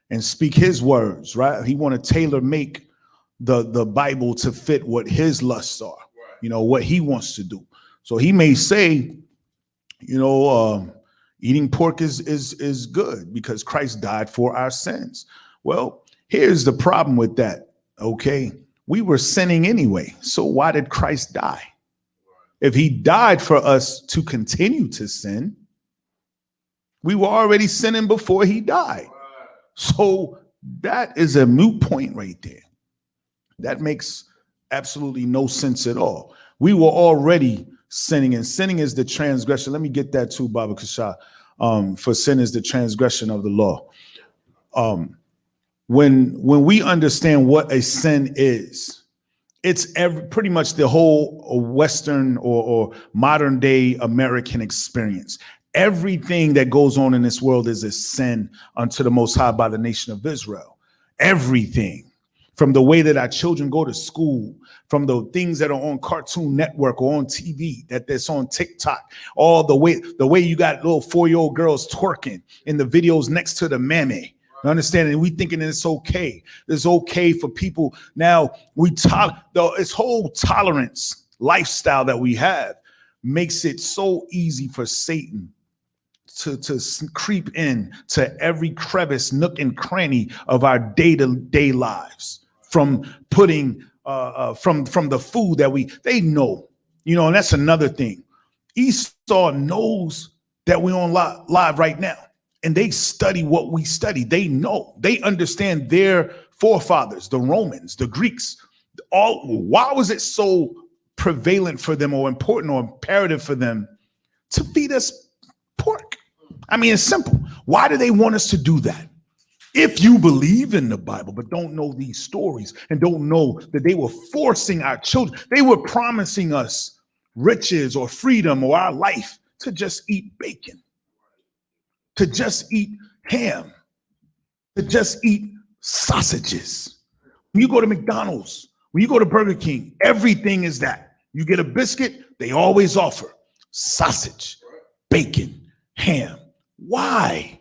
and speak his words, right? He want to tailor make the Bible to fit what his lusts are, you know, what he wants to do. So he may say, you know, eating pork is good because Christ died for our sins. Well, here's the problem with that, okay? We were sinning anyway, so why did Christ die? If he died for us to continue to sin, we were already sinning before he died. So that is a moot point right there. That makes absolutely no sense at all. We were already sinning, and sinning is the transgression. Let me get that too, Baba Kasha. For sin is the transgression of the law. When we understand what a sin is, it's pretty much the whole Western or modern day American experience. Everything that goes on in this world is a sin unto the Most High by the nation of Israel. Everything. From the way that our children go to school, from the things that are on Cartoon Network or on TV, that's on TikTok, all the way you got little 4-year-old girls twerking in the videos next to the mammy. You understand? And we thinking that it's okay. It's okay for people. Now this whole tolerance lifestyle that we have makes it so easy for Satan to creep in to every crevice, nook, and cranny of our day-to-day lives. From putting from the food that they know, you know, and that's another thing. Esau knows that we're on live right now. and they study what we study. They know, they understand their forefathers, the Romans, the Greeks. Why was it so prevalent for them or important or imperative for them to feed us pork? I mean, it's simple. Why do they want us to do that? If you believe in the Bible, but don't know these stories and don't know that they were forcing our children, they were promising us riches or freedom or our life to just eat bacon, to just eat ham, to just eat sausages. When you go to McDonald's, when you go to Burger King, everything is that. You get a biscuit, they always offer sausage, bacon, ham. Why?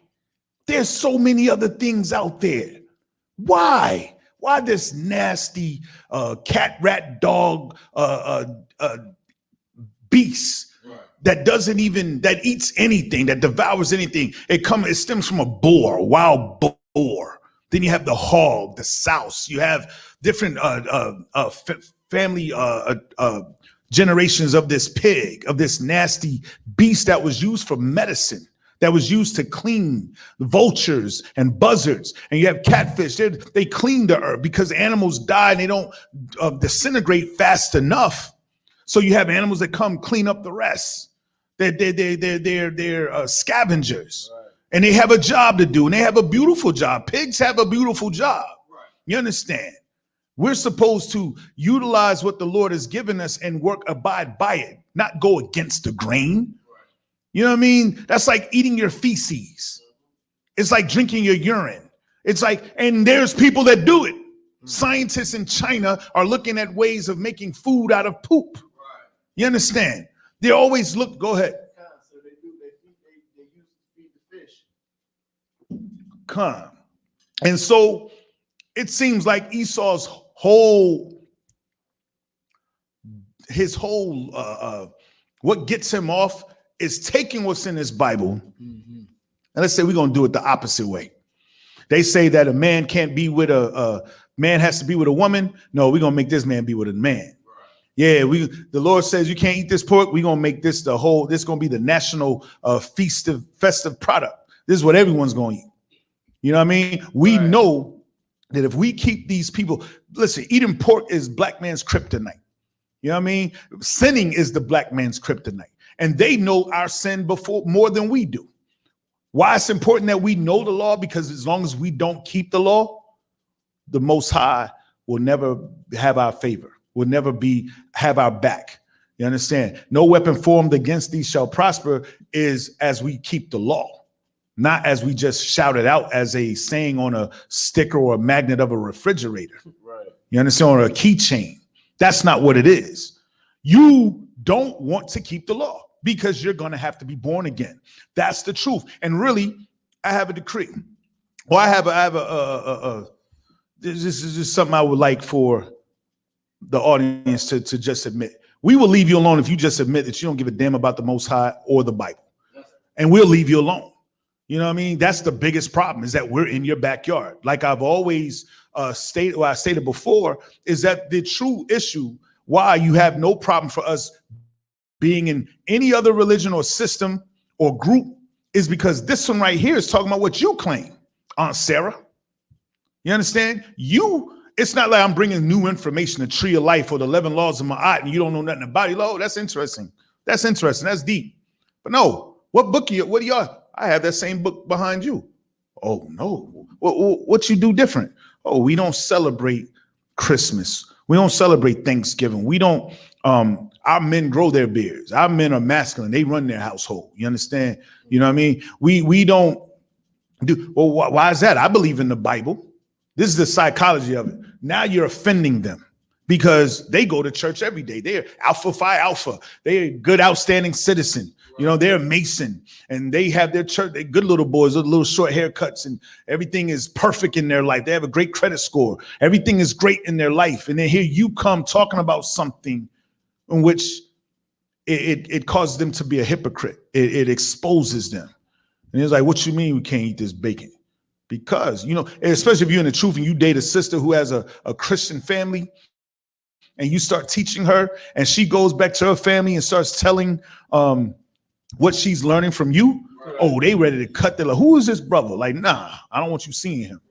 There's so many other things out there. Why? Why this nasty cat, rat, dog beast that eats anything, that devours anything? It stems from a boar, a wild boar. Then you have the hog, the souse. You have different family generations of this pig, of this nasty beast that was used for medicine, that was used to clean vultures and buzzards. And you have catfish. They clean the earth because animals die and they don't disintegrate fast enough. So you have animals that come clean up the rest. They're scavengers. Right. And they have a job to do, and they have a beautiful job. Pigs have a beautiful job. Right. You understand? We're supposed to utilize what the Lord has given us and abide by it, not go against the grain. You know what I mean? That's like eating your feces. It's like drinking your urine. It's like, and there's people that do it. Scientists in China are looking at ways of making food out of poop. You understand? They always look, go ahead. So they use to feed the fish. Come. And so it seems like Esau's whole what gets him off is taking what's in his Bible, and let's say we're going to do it the opposite way. They say that a man can't be with a man has to be with a woman. No, we're going to make this man be with a man. Yeah, the Lord says you can't eat this pork. We're going to make this this is going to be the national festive product. This is what everyone's going to eat. You know what I mean? We know that if we keep these people, listen, eating pork is black man's kryptonite. You know what I mean? Sinning is the black man's kryptonite. And they know our sin more than we do. Why it's important that we know the law? Because as long as we don't keep the law, the Most High will never have our favor, will never have our back. You understand? No weapon formed against these shall prosper is as we keep the law, not as we just shout it out as a saying on a sticker or a magnet of a refrigerator. Right. You understand? Or a keychain. That's not what it is. You don't want to keep the law because you're going to have to be born again. That's the truth. And really, I have a decree. Well, I have this is just something I would like for the audience to just admit. We will leave you alone if you just admit that you don't give a damn about the Most High or the Bible. And we'll leave you alone. You know what I mean? That's the biggest problem, is that we're in your backyard. Like I've always stated, or I stated before, is that the true issue why you have no problem for us being in any other religion or system or group is because this one right here is talking about what you claim, Aunt Sarah. You understand? It's not like I'm bringing new information, the tree of life or the 11 laws of Ma'at, and you don't know nothing about it. Oh, that's interesting. That's interesting. That's deep. But no, what book what do y'all? I have that same book behind you. Oh, no. What you do different? Oh, we don't celebrate Christmas. We don't celebrate Thanksgiving. We don't, our men grow their beards. Our men are masculine. They run their household. You understand? You know what I mean? We don't do, well, why is that? I believe in the Bible. This is the psychology of it. Now you're offending them because they go to church every day. They're Alpha Phi Alpha. They're a good, outstanding citizen. You know, they're a Mason and they have their church. They're good little boys with little short haircuts and everything is perfect in their life. They have a great credit score. Everything is great in their life. And then here you come talking about something in which it causes them to be a hypocrite. It exposes them. And it's like, what you mean we can't eat this bacon? Because, you know, especially if you're in the truth and you date a sister who has a Christian family and you start teaching her and she goes back to her family and starts telling what she's learning from you. Oh, they ready to cut their, who is this brother? Like, nah, I don't want you seeing him.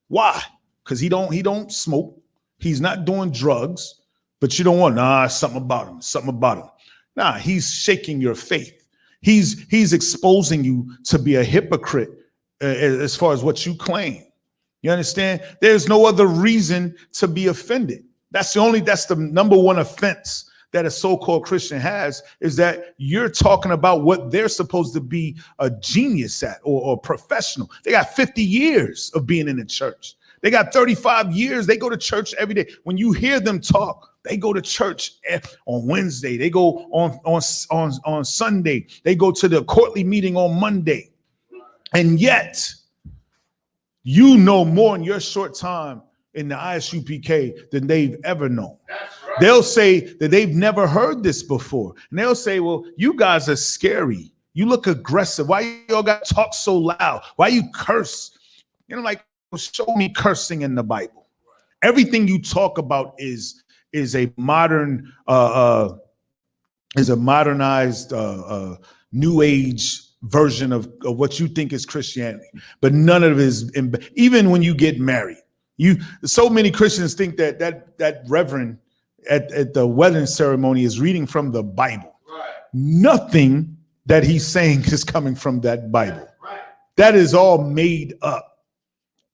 Why? Because he don't smoke. He's not doing drugs, but you don't want, nah, something about him. Nah, he's shaking your faith. He's exposing you to be a hypocrite as far as what you claim. You understand? There's no other reason to be offended. That's the number one offense that a so-called Christian has, is that you're talking about what they're supposed to be a genius at or professional. They got 50 years of being in the church. They got 35 years. They go to church every day. When you hear them talk, they go to church on Wednesday. They go on Sunday. They go to the courtly meeting on Monday. And yet, you know more in your short time in the I.S.U.P.K than they've ever known. Right. They'll say that they've never heard this before. And they'll say, well, you guys are scary. You look aggressive. Why you all got to talk so loud? Why you curse? You know, like, well, show me cursing in the Bible. Everything you talk about is a modern, modernized new age version of what you think is Christianity. But none of it is, even when you get married. So many Christians think that reverend at the wedding ceremony is reading from the Bible. Right. Nothing that he's saying is coming from that Bible. Right. That is all made up.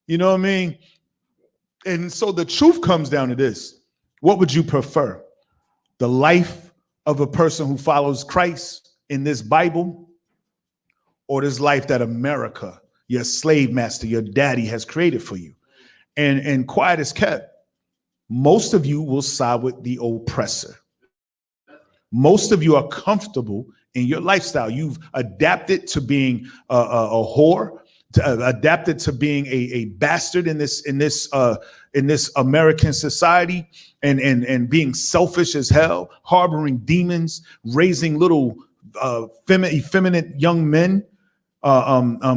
You know what I mean? And so the truth comes down to this. What would you prefer? The life of a person who follows Christ in this Bible, or this life that America, your slave master, your daddy has created for you? And quiet as kept, most of you will side with the oppressor. Most of you are comfortable in your lifestyle. You've adapted to being a whore, adapted to being a bastard in this American society, and being selfish as hell, harboring demons, raising little effeminate young men,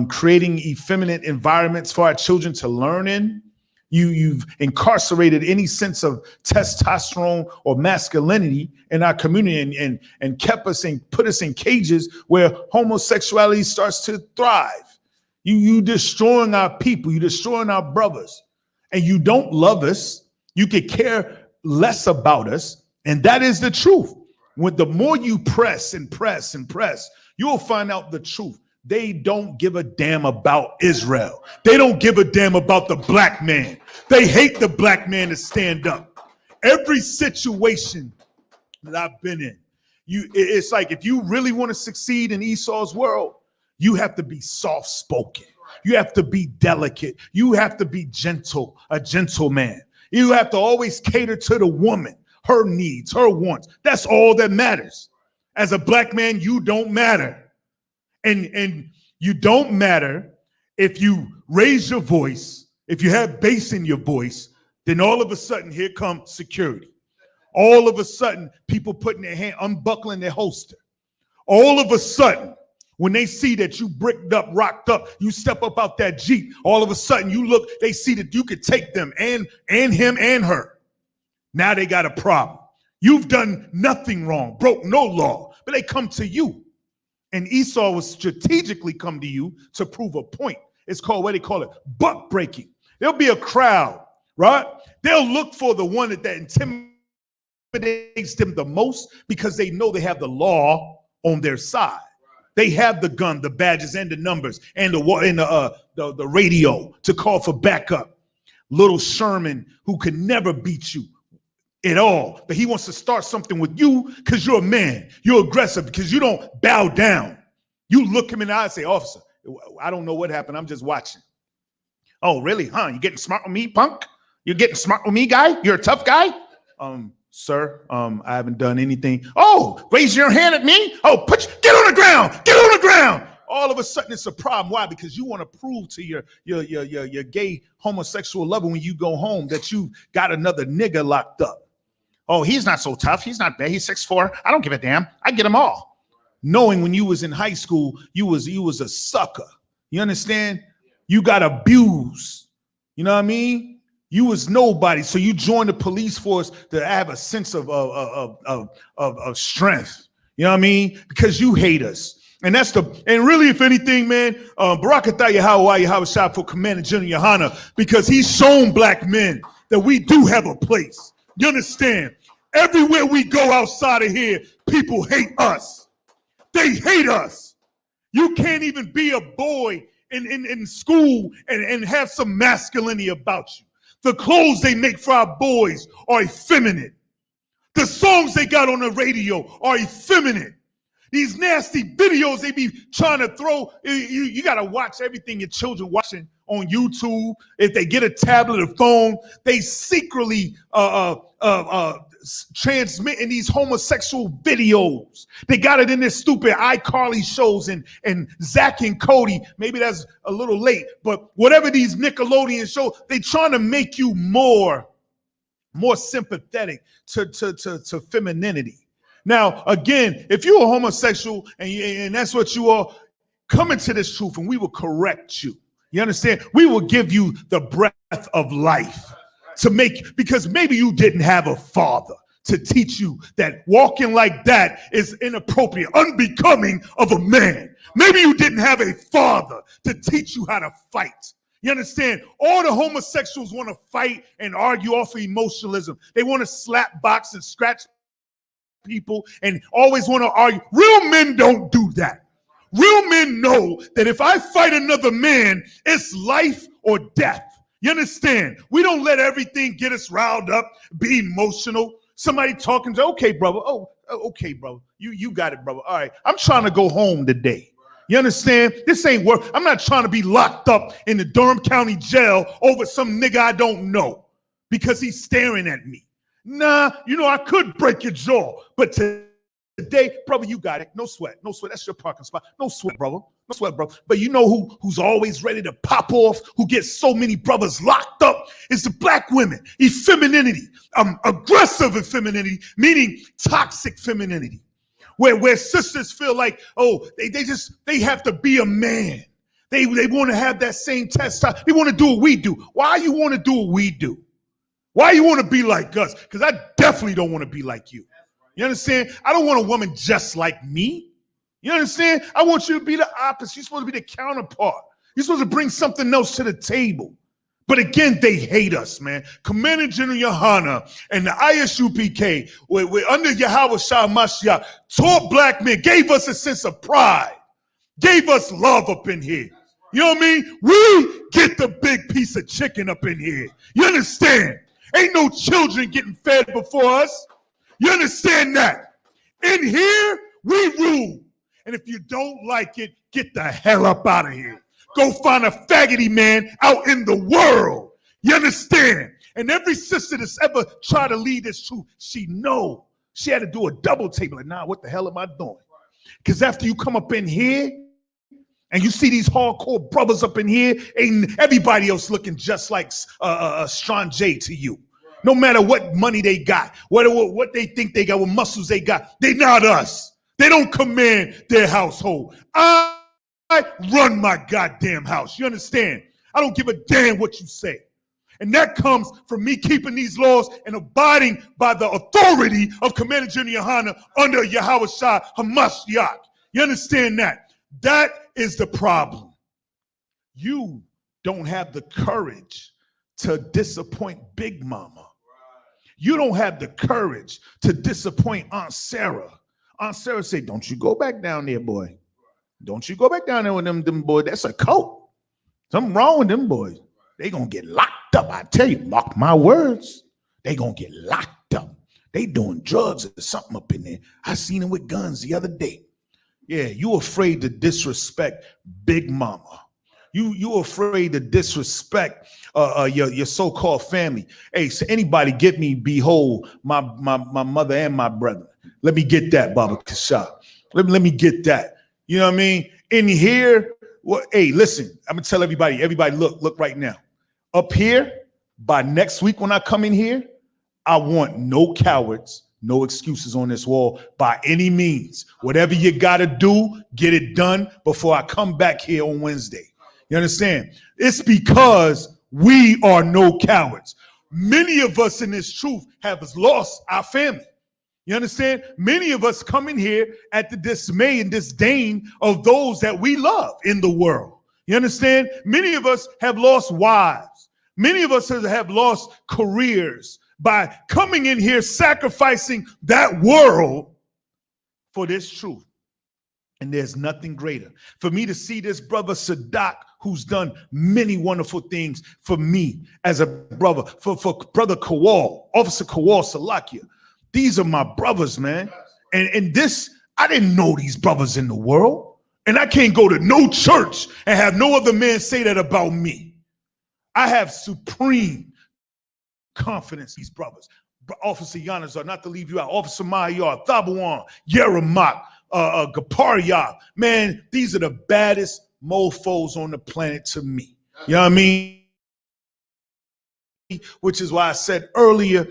creating effeminate environments for our children to learn in. You've incarcerated any sense of testosterone or masculinity in our community, and kept us and put us in cages where homosexuality starts to thrive. You destroying our people, you destroying our brothers, and you don't love us. You could care less about us, and that is the truth. When the more you press and press and press, you'll find out the truth. They don't give a damn about Israel. They don't give a damn about the black man. They hate the black man to stand up. Every situation that I've been in, it's like, if you really want to succeed in Esau's world, you have to be soft-spoken. You have to be delicate. You have to be gentle, a gentleman. You have to always cater to the woman, her needs, her wants. That's all that matters. As a black man, you don't matter. And you don't matter if you raise your voice, if you have bass in your voice, then all of a sudden here comes security. All of a sudden, people putting their hand, unbuckling their holster. All of a sudden, when they see that you bricked up, rocked up, you step up out that Jeep, all of a sudden you look, they see that you could take them and him and her. Now they got a problem. You've done nothing wrong, broke no law, but they come to you. And Esau will strategically come to you to prove a point. It's called, what they call it, buck breaking. There'll be a crowd, right? They'll look for the one that intimidates them the most, because they know they have the law on their side. They have the gun, the badges, and the numbers, and the radio to call for backup. Little Sherman, who could never beat you at all, but he wants to start something with you because you're a man. You're aggressive because you don't bow down. You look him in the eye and say, officer, I don't know what happened. I'm just watching. Oh, really? Huh? You getting smart with me, punk? You're getting smart with me, guy? You're a tough guy? Sir, I haven't done anything. Oh, raise your hand at me? Oh, get on the ground. Get on the ground. All of a sudden it's a problem. Why? Because you want to prove to your gay homosexual lover when you go home that you got another nigga locked up. Oh, he's not so tough. He's not bad. He's 6'4". I don't give a damn. I get them all. Knowing when you was in high school, you was a sucker. You understand? You got abused. You know what I mean? You was nobody. So you joined the police force to have a sense of strength. You know what I mean? Because you hate us. And that's and really, if anything, man, Barak Atah Yahweh YAHANNA for Commander General YAHANNA, because he's shown black men that we do have a place. You understand? Everywhere we go outside of here, people hate us. They hate us. You can't even be a boy in school and have some masculinity about you. The clothes they make for our boys are effeminate. The songs they got on the radio are effeminate. These nasty videos they be trying to throw, you got to watch everything your children watching on YouTube. If they get a tablet or phone, they secretly transmitting these homosexual videos. They got it in their stupid iCarly shows and Zach and Cody. Maybe that's a little late, but whatever these Nickelodeon shows, they trying to make you more sympathetic to femininity. Now, again, if you're a homosexual and that's what you are, come into this truth and we will correct you. You understand? We will give you the breath of life because maybe you didn't have a father to teach you that walking like that is inappropriate, unbecoming of a man. Maybe you didn't have a father to teach you how to fight. You understand? All the homosexuals want to fight and argue off of emotionalism. They want to slap, box, and scratch people and always want to argue. Real men don't do that. Real men know that if I fight another man, it's life or death. You understand? We don't let everything get us riled up, be emotional. Somebody talking to, okay, brother. Oh, okay, brother. You got it, brother. All right. I'm trying to go home today. You understand? This ain't work. I'm not trying to be locked up in the Durham County jail over some nigga I don't know because he's staring at me. Nah, I could break your jaw, but today, brother, you got it. No sweat. No sweat. That's your parking spot. No sweat, brother. No sweat, brother. But you know who's always ready to pop off, who gets so many brothers locked up, is the black women. Effeminity, aggressive effeminity, meaning toxic femininity, where sisters feel like, oh, they have to be a man. They want to have that same testosterone. They want to do what we do. Why you want to do what we do? Why you want to be like us? Because I definitely don't want to be like you. You understand? I don't want a woman just like me. You understand? I want you to be the opposite. You're supposed to be the counterpart. You're supposed to bring something else to the table. But again, they hate us, man. Commander General YAHANNA and the I.S.U.P.K, we're under Yahweh Shah Mashiach, taught black men, gave us a sense of pride, gave us love up in here. You know what I mean? We get the big piece of chicken up in here. You understand? Ain't no children getting fed before us. You understand that? In here, we rule. And if you don't like it, get the hell up out of here. Go find a faggoty man out in the world. You understand? And every sister that's ever tried to lead this truth, she know. She had to do a double take. Like, nah, what the hell am I doing? Because after you come up in here, and you see these hardcore brothers up in here, ain't everybody else looking just like Strong J to you. No matter what money they got, what they think they got, what muscles they got, they not us. They don't command their household. I run my goddamn house. You understand? I don't give a damn what you say. And that comes from me keeping these laws and abiding by the authority of Commander General YAHANNA under Yahweh Shah Hamashiach. You understand that? That is the problem. You don't have the courage to disappoint Big Mama. You don't have the courage to disappoint Aunt Sarah. Aunt Sarah say, don't you go back down there, boy. Don't you go back down there with them boys. That's a cult. Something wrong with them boys. They gonna get locked up. I tell you, mark my words. They gonna get locked up. They doing drugs or something up in there. I seen them with guns the other day. Yeah, you afraid to disrespect Big Mama. You afraid to disrespect your so-called family. Hey, so anybody get me, behold, my mother and my brother. Let me get that, Baba Kashab. Let me get that. You know what I mean? In here, well, hey, listen, I'm gonna tell everybody, look right now. Up here, by next week when I come in here, I want no cowards, no excuses on this wall by any means. Whatever you gotta do, get it done before I come back here on Wednesday. You understand? It's because we are no cowards. Many of us in this truth have lost our family. You understand? Many of us come in here at the dismay and disdain of those that we love in the world. You understand? Many of us have lost wives. Many of us have lost careers by coming in here sacrificing that world for this truth. And there's nothing greater for me to see this brother Sadak, who's done many wonderful things for me as a brother, for brother Kowal, Officer Kowal Salakia. These are my brothers, man. And this, I didn't know these brothers in the world. And I can't go to no church and have no other man say that about me. I have supreme confidence in these brothers. Officer Yanazar, not to leave you out, Officer Mayar, Thabawan, Yeramak, Gaparyab. Man, these are the baddest mofos on the planet to me. You know what I mean? Which is why I said earlier,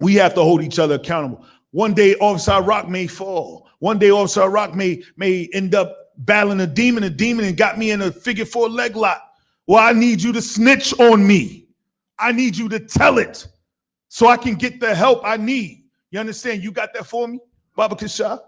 we have to hold each other accountable. One day, Officer Rock may fall. One day, Officer Rock may end up battling a demon and got me in a figure 4 leg lock. Well, I need you to snitch on me. I need you to tell it so I can get the help I need. You understand? You got that for me, Baba Kishah?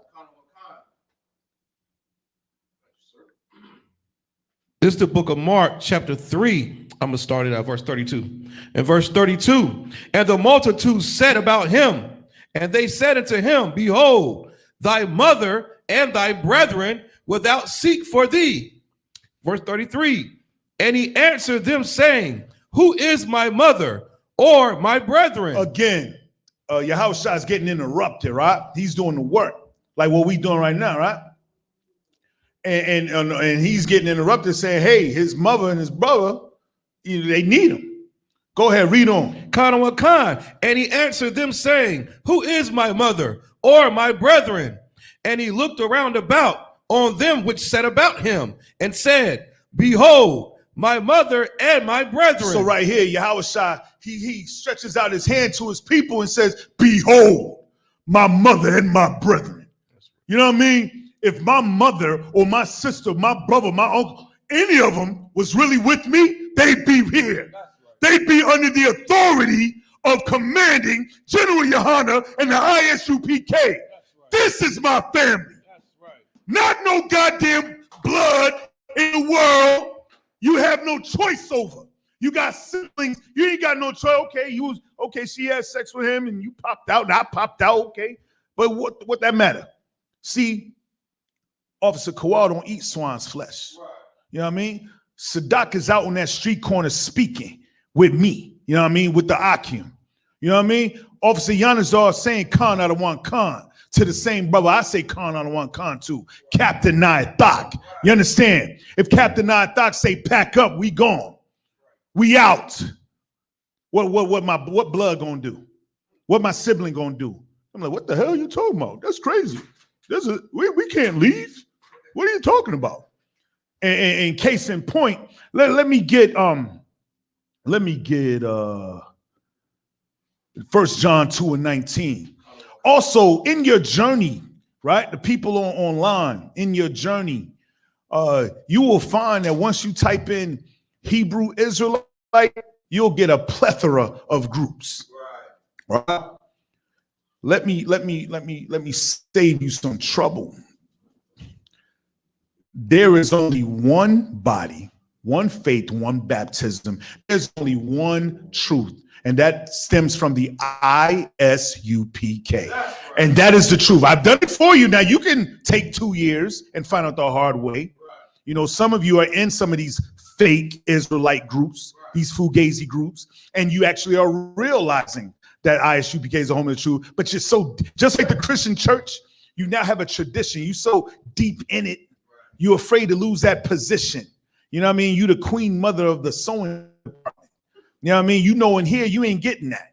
This is the book of Mark, chapter 3. I'm going to start it at verse 32. In verse 32, and the multitude said about him, and they said unto him, behold, thy mother and thy brethren without seek for thee. Verse 33, and he answered them, saying, who is my mother or my brethren? Again, Yahushua is getting interrupted, right? He's doing the work, like what we doing right now, right? And he's getting interrupted, saying, hey, his mother and his brother, they need him. Go ahead, read on. Khan. And he answered them, saying, who is my mother or my brethren? And he looked around about on them which said about him, and said, behold, my mother and my brethren. So right here, Yahushua, he stretches out his hand to his people and says, behold, my mother and my brethren. You know what I mean? If my mother or my sister, my brother, my uncle, any of them was really with me, they'd be here. They'd be under the authority of commanding General YAHANNA and the I.S.U.P.K. This is my family. Not no goddamn blood in the world you have no choice over. You got siblings, you ain't got no choice. Okay, she had sex with him and you popped out and I popped out, okay. But what that matter? See, Officer Kowal don't eat swine's flesh. You know what I mean? Sadak is out on that street corner speaking with me. You know what I mean? With the Akim. You know what I mean? Officer Yanazar saying Khan out of one Khan to the same brother. I say Khan out of one Khan too. Captain I.S.U.P.K. You understand? If Captain I.S.U.P.K. say pack up, we gone. We out. What blood gonna do? What my sibling gonna do? I'm like, what the hell are you talking about? That's crazy. We can't leave. What are you talking about? And case in point, let me get 1 John 2:19. Also, in your journey, right? The people online, in your journey, you will find that once you type in Hebrew Israelite, you'll get a plethora of groups. Right? Let me save you some trouble. There is only one body, one faith, one baptism. There's only one truth, and that stems from the I.S.U.P.K. And that is the truth. I've done it for you. Now you can take 2 years and find out the hard way. You know, some of you are in some of these fake Israelite groups, these Fugazi groups, and you actually are realizing that I.S.U.P.K. is a home of the truth. But you're so, just like the Christian church, you now have a tradition. You're so deep in it, you're afraid to lose that position. You know what I mean? You the queen mother of the sewing department. You know what I mean? You know, in here, you ain't getting that.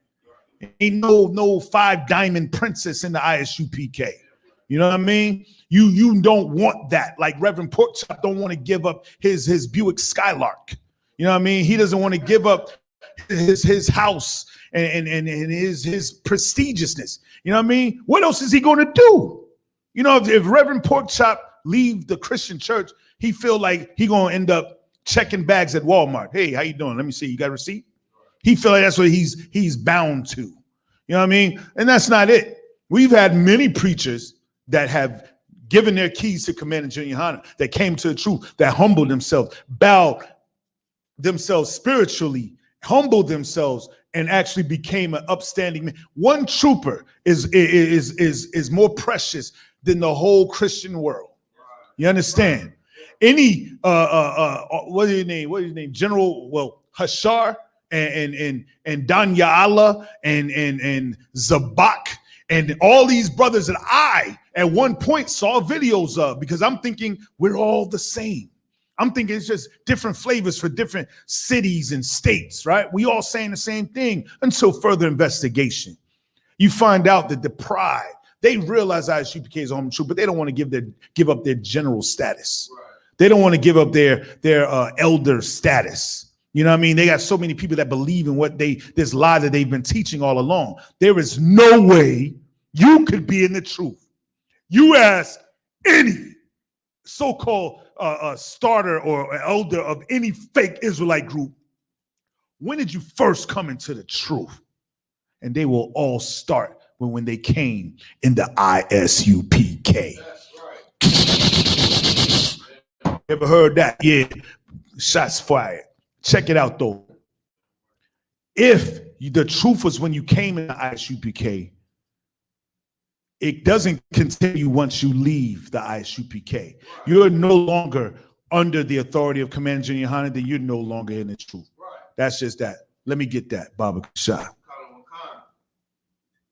Ain't no 5 diamond princess in the I.S.U.P.K. You know what I mean? You don't want that. Like Reverend Porkchop don't want to give up his Buick Skylark. You know what I mean? He doesn't want to give up his house and his prestigiousness. You know what I mean? What else is he going to do? You know, if Reverend Porkchop leave the Christian church, he feel like he gonna end up checking bags at Walmart. Hey, how you doing? Let me see. You got a receipt? He feel like that's what he's bound to. You know what I mean? And that's not it. We've had many preachers that have given their keys to Command and Junior Yohana, that came to the truth, that humbled themselves, bowed themselves spiritually, humbled themselves, and actually became an upstanding man. One trooper is more precious than the whole Christian world. You understand? Any what is his name? What is his name? General Hashar and Danyala and Zabak and all these brothers that I at one point saw videos of, because I'm thinking we're all the same. I'm thinking it's just different flavors for different cities and states, right? We all saying the same thing until further investigation. You find out that the pride, they realize I.S.U.P.K is home truth, but they don't want to give up their general status. Right. They don't want to give up their elder status. You know what I mean? They got so many people that believe in this lie that they've been teaching all along. There is no way you could be in the truth. You ask any so-called starter or elder of any fake Israelite group, when did you first come into the truth? And they will all start when they came in the I.S.U.P.K. That's right. Ever heard that? Yeah. Shots fired. Check it out, though. If the truth was when you came in the I.S.U.P.K, it doesn't continue once you leave the I.S.U.P.K. You're no longer under the authority of Command Junior Yohana, then you're no longer in the truth. That's just that. Let me get that, Baba Shah.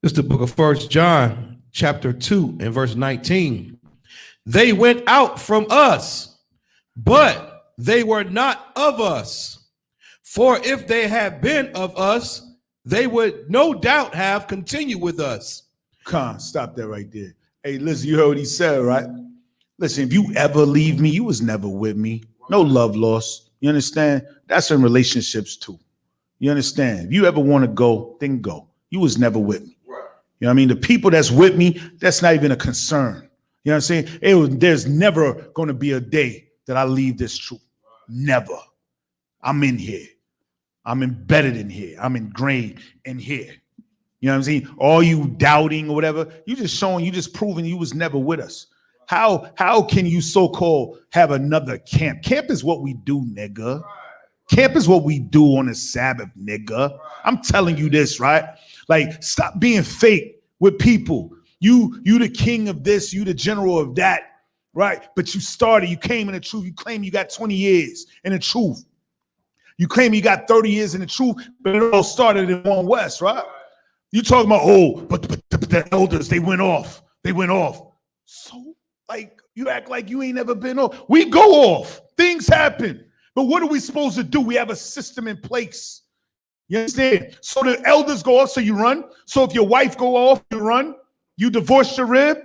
This is the book of 1 John, chapter 2, and verse 19. They went out from us, but they were not of us. For if they had been of us, they would no doubt have continued with us. Stop that right there. Hey, listen, you heard what he said, right? Listen, if you ever leave me, you was never with me. No love lost. You understand? That's in relationships too. You understand? If you ever want to go, then go. You was never with me. You know what I mean? The people that's with me, that's not even a concern. You know what I'm saying? There's never going to be a day that I leave this truth. Never. I'm in here. I'm embedded in here. I'm ingrained in here. You know what I'm saying? All you doubting or whatever, you just proving you was never with us. How can you so-called have another camp? Camp is what we do, nigga. Camp is what we do on the Sabbath, nigga. I'm telling you this, right? Like, stop being fake with people. You the king of this, you the general of that, right? But you came in the truth. You claim you got 20 years in the truth. You claim you got 30 years in the truth, but it all started in One West, right? You talking about, but the elders, they went off. They went off. So, like, you act like you ain't never been off. We go off. Things happen. But what are we supposed to do? We have a system in place. You understand? So the elders go off, so you run. So if your wife go off, you run. You divorce your rib.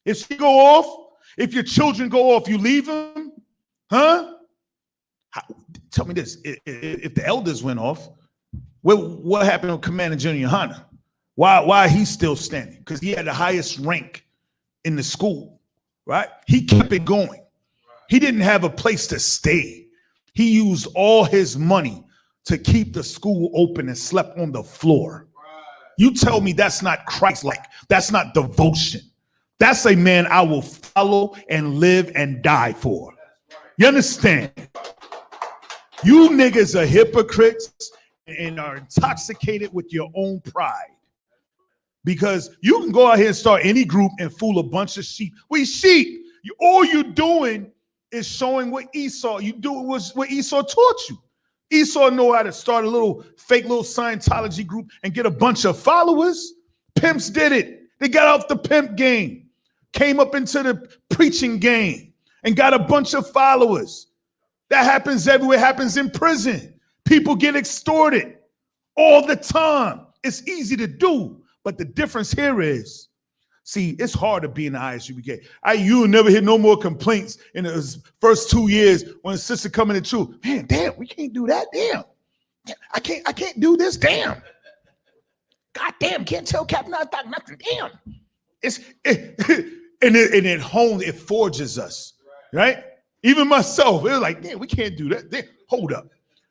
If she go off, if your children go off, you leave them. Huh? Tell me this. If the elders went off, what happened on Command and Junior Yohana? Why he's still standing? Because he had the highest rank in the school, right? He kept it going. He didn't have a place to stay. He used all his money to keep the school open and slept on the floor. You tell me that's not Christ-like. That's not devotion. That's a man I will follow and live and die for. You understand? You niggas are hypocrites and are intoxicated with your own pride. Because you can go out here and start any group and fool a bunch of sheep. We sheep. All you're doing is showing what Esau, you do was what Esau taught you. Esau know how to start a fake little Scientology group and get a bunch of followers. Pimps did it. They got off the pimp game, came up into the preaching game, and got a bunch of followers. That happens everywhere. It happens in prison. People get extorted all the time. It's easy to do, but the difference here is, see, it's hard to be in the I.S.U.P.K. You will never hear no more complaints in the first 2 years when a sister coming to truth. Man, damn, we can't do that. Damn, I can't do this. Damn, God damn, can't tell Captain nothing. Damn, and it hones, it forges us, right? Even myself, it was like, damn, we can't do that. Damn, hold up,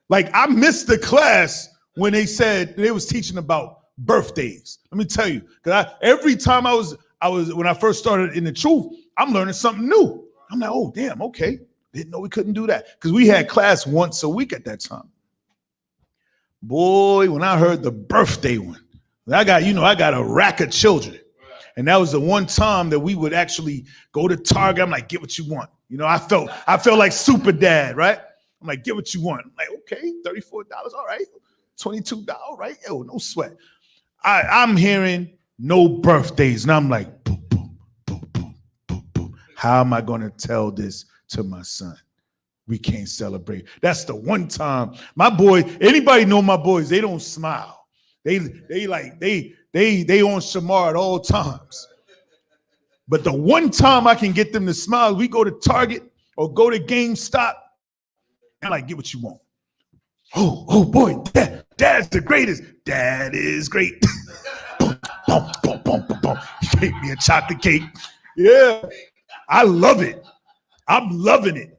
like I missed the class when they said they was teaching about birthdays. Let me tell you, because every time I was when I first started in the truth, I'm learning something new. I'm like, oh damn, okay, didn't know we couldn't do that because we had class once a week at that time. Boy, when I heard the birthday one, I got a rack of children. And that was the one time that we would actually go to Target. I'm like, get what you want. I felt like super dad, right? I'm like, get what you want. I'm like, okay, $34, all right. $22, all right? Yo, no sweat. I'm hearing no birthdays. And I'm like, boom, boom, boom, boom, boom, boom. How am I going to tell this to my son? We can't celebrate. That's the one time my boy, anybody know my boys, they don't smile. They on Shamar at all times. But the one time I can get them to smile, we go to Target or go to GameStop. I'm like, get what you want. Oh boy, dad's the greatest. Dad is great. Boom, boom, boom, boom, boom, boom. He gave me a chocolate cake. Yeah, I love it. I'm loving it.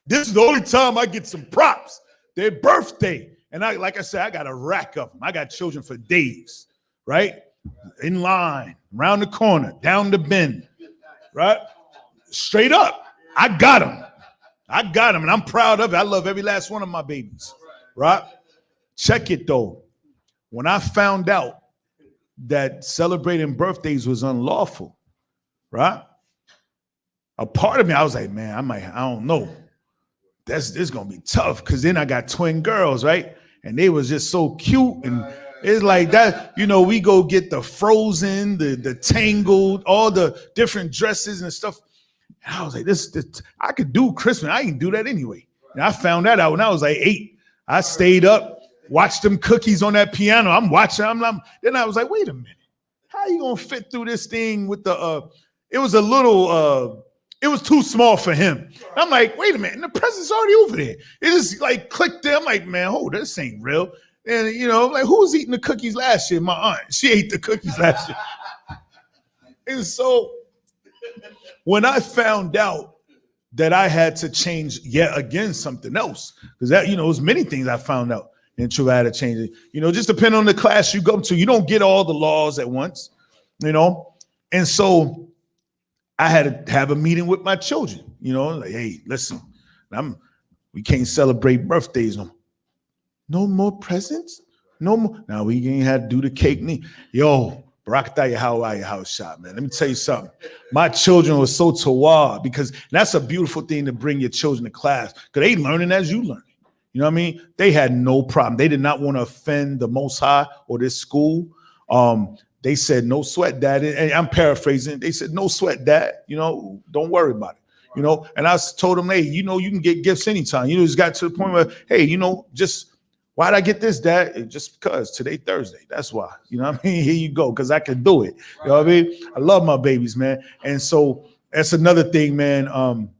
This is the only time I get some props. Their birthday. And like I said, I got a rack of them. I got children for days, right? In line, around the corner, down the bend, right? Straight up. I got them. And I'm proud of it. I love every last one of my babies, right? Check it though. When I found out that celebrating birthdays was unlawful, right? A part of me, I was like, man, I don't know. This gonna be tough because then I got twin girls, right? And they was just so cute, and it's like that. We go get the Frozen, the Tangled, all the different dresses and stuff. And I was like, this I could do Christmas. I can do that anyway. And I found that out when I was like 8. I stayed up, watched them cookies on that piano. I'm watching. Then I was like, wait a minute, how you gonna fit through this thing with the? It was a little. It was too small for him. I'm like, wait a minute, and the present's already over there. It just like clicked there. I'm like, man, this ain't real. And I'm like, who was eating the cookies last year? My aunt. She ate the cookies last year. And so when I found out that I had to change yet again something else, because that, it was many things I found out in truth I had to change it. Just depending on the class you go to, you don't get all the laws at once, And so I had to have a meeting with my children, like, hey, listen, we can't celebrate birthdays no more. No more presents? No more. Now we ain't had to do the cake. Yo, Barakatah how shot, man. Let me tell you something. My children were so tawad because that's a beautiful thing to bring your children to class because they learning as you learning. You know what I mean? They had no problem. They did not want to offend the Most High or this school. They said, no sweat, Dad. And I'm paraphrasing. They said, no sweat, Dad. Don't worry about it. And I told them, hey, you can get gifts anytime. Just got to the point where, hey, just why'd I get this, Dad? Just because today Thursday. That's why. Here you go, because I can do it. You know what I mean? I love my babies, man. And so that's another thing, man.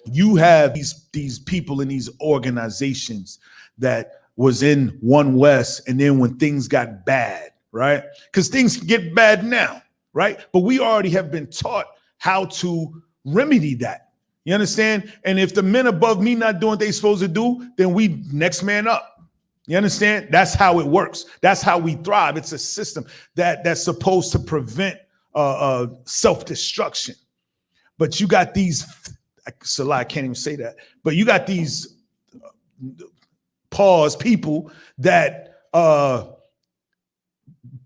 You have these people in these organizations that was in One West, and then when things got bad, right? Because things can get bad now, right? But we already have been taught how to remedy that. You understand? And if the men above me not doing what they supposed to do, then we next man up. You understand? That's how it works. That's how we thrive. It's a system that's supposed to prevent self-destruction. But you got these, Salah, I can't even say that, but you got these people that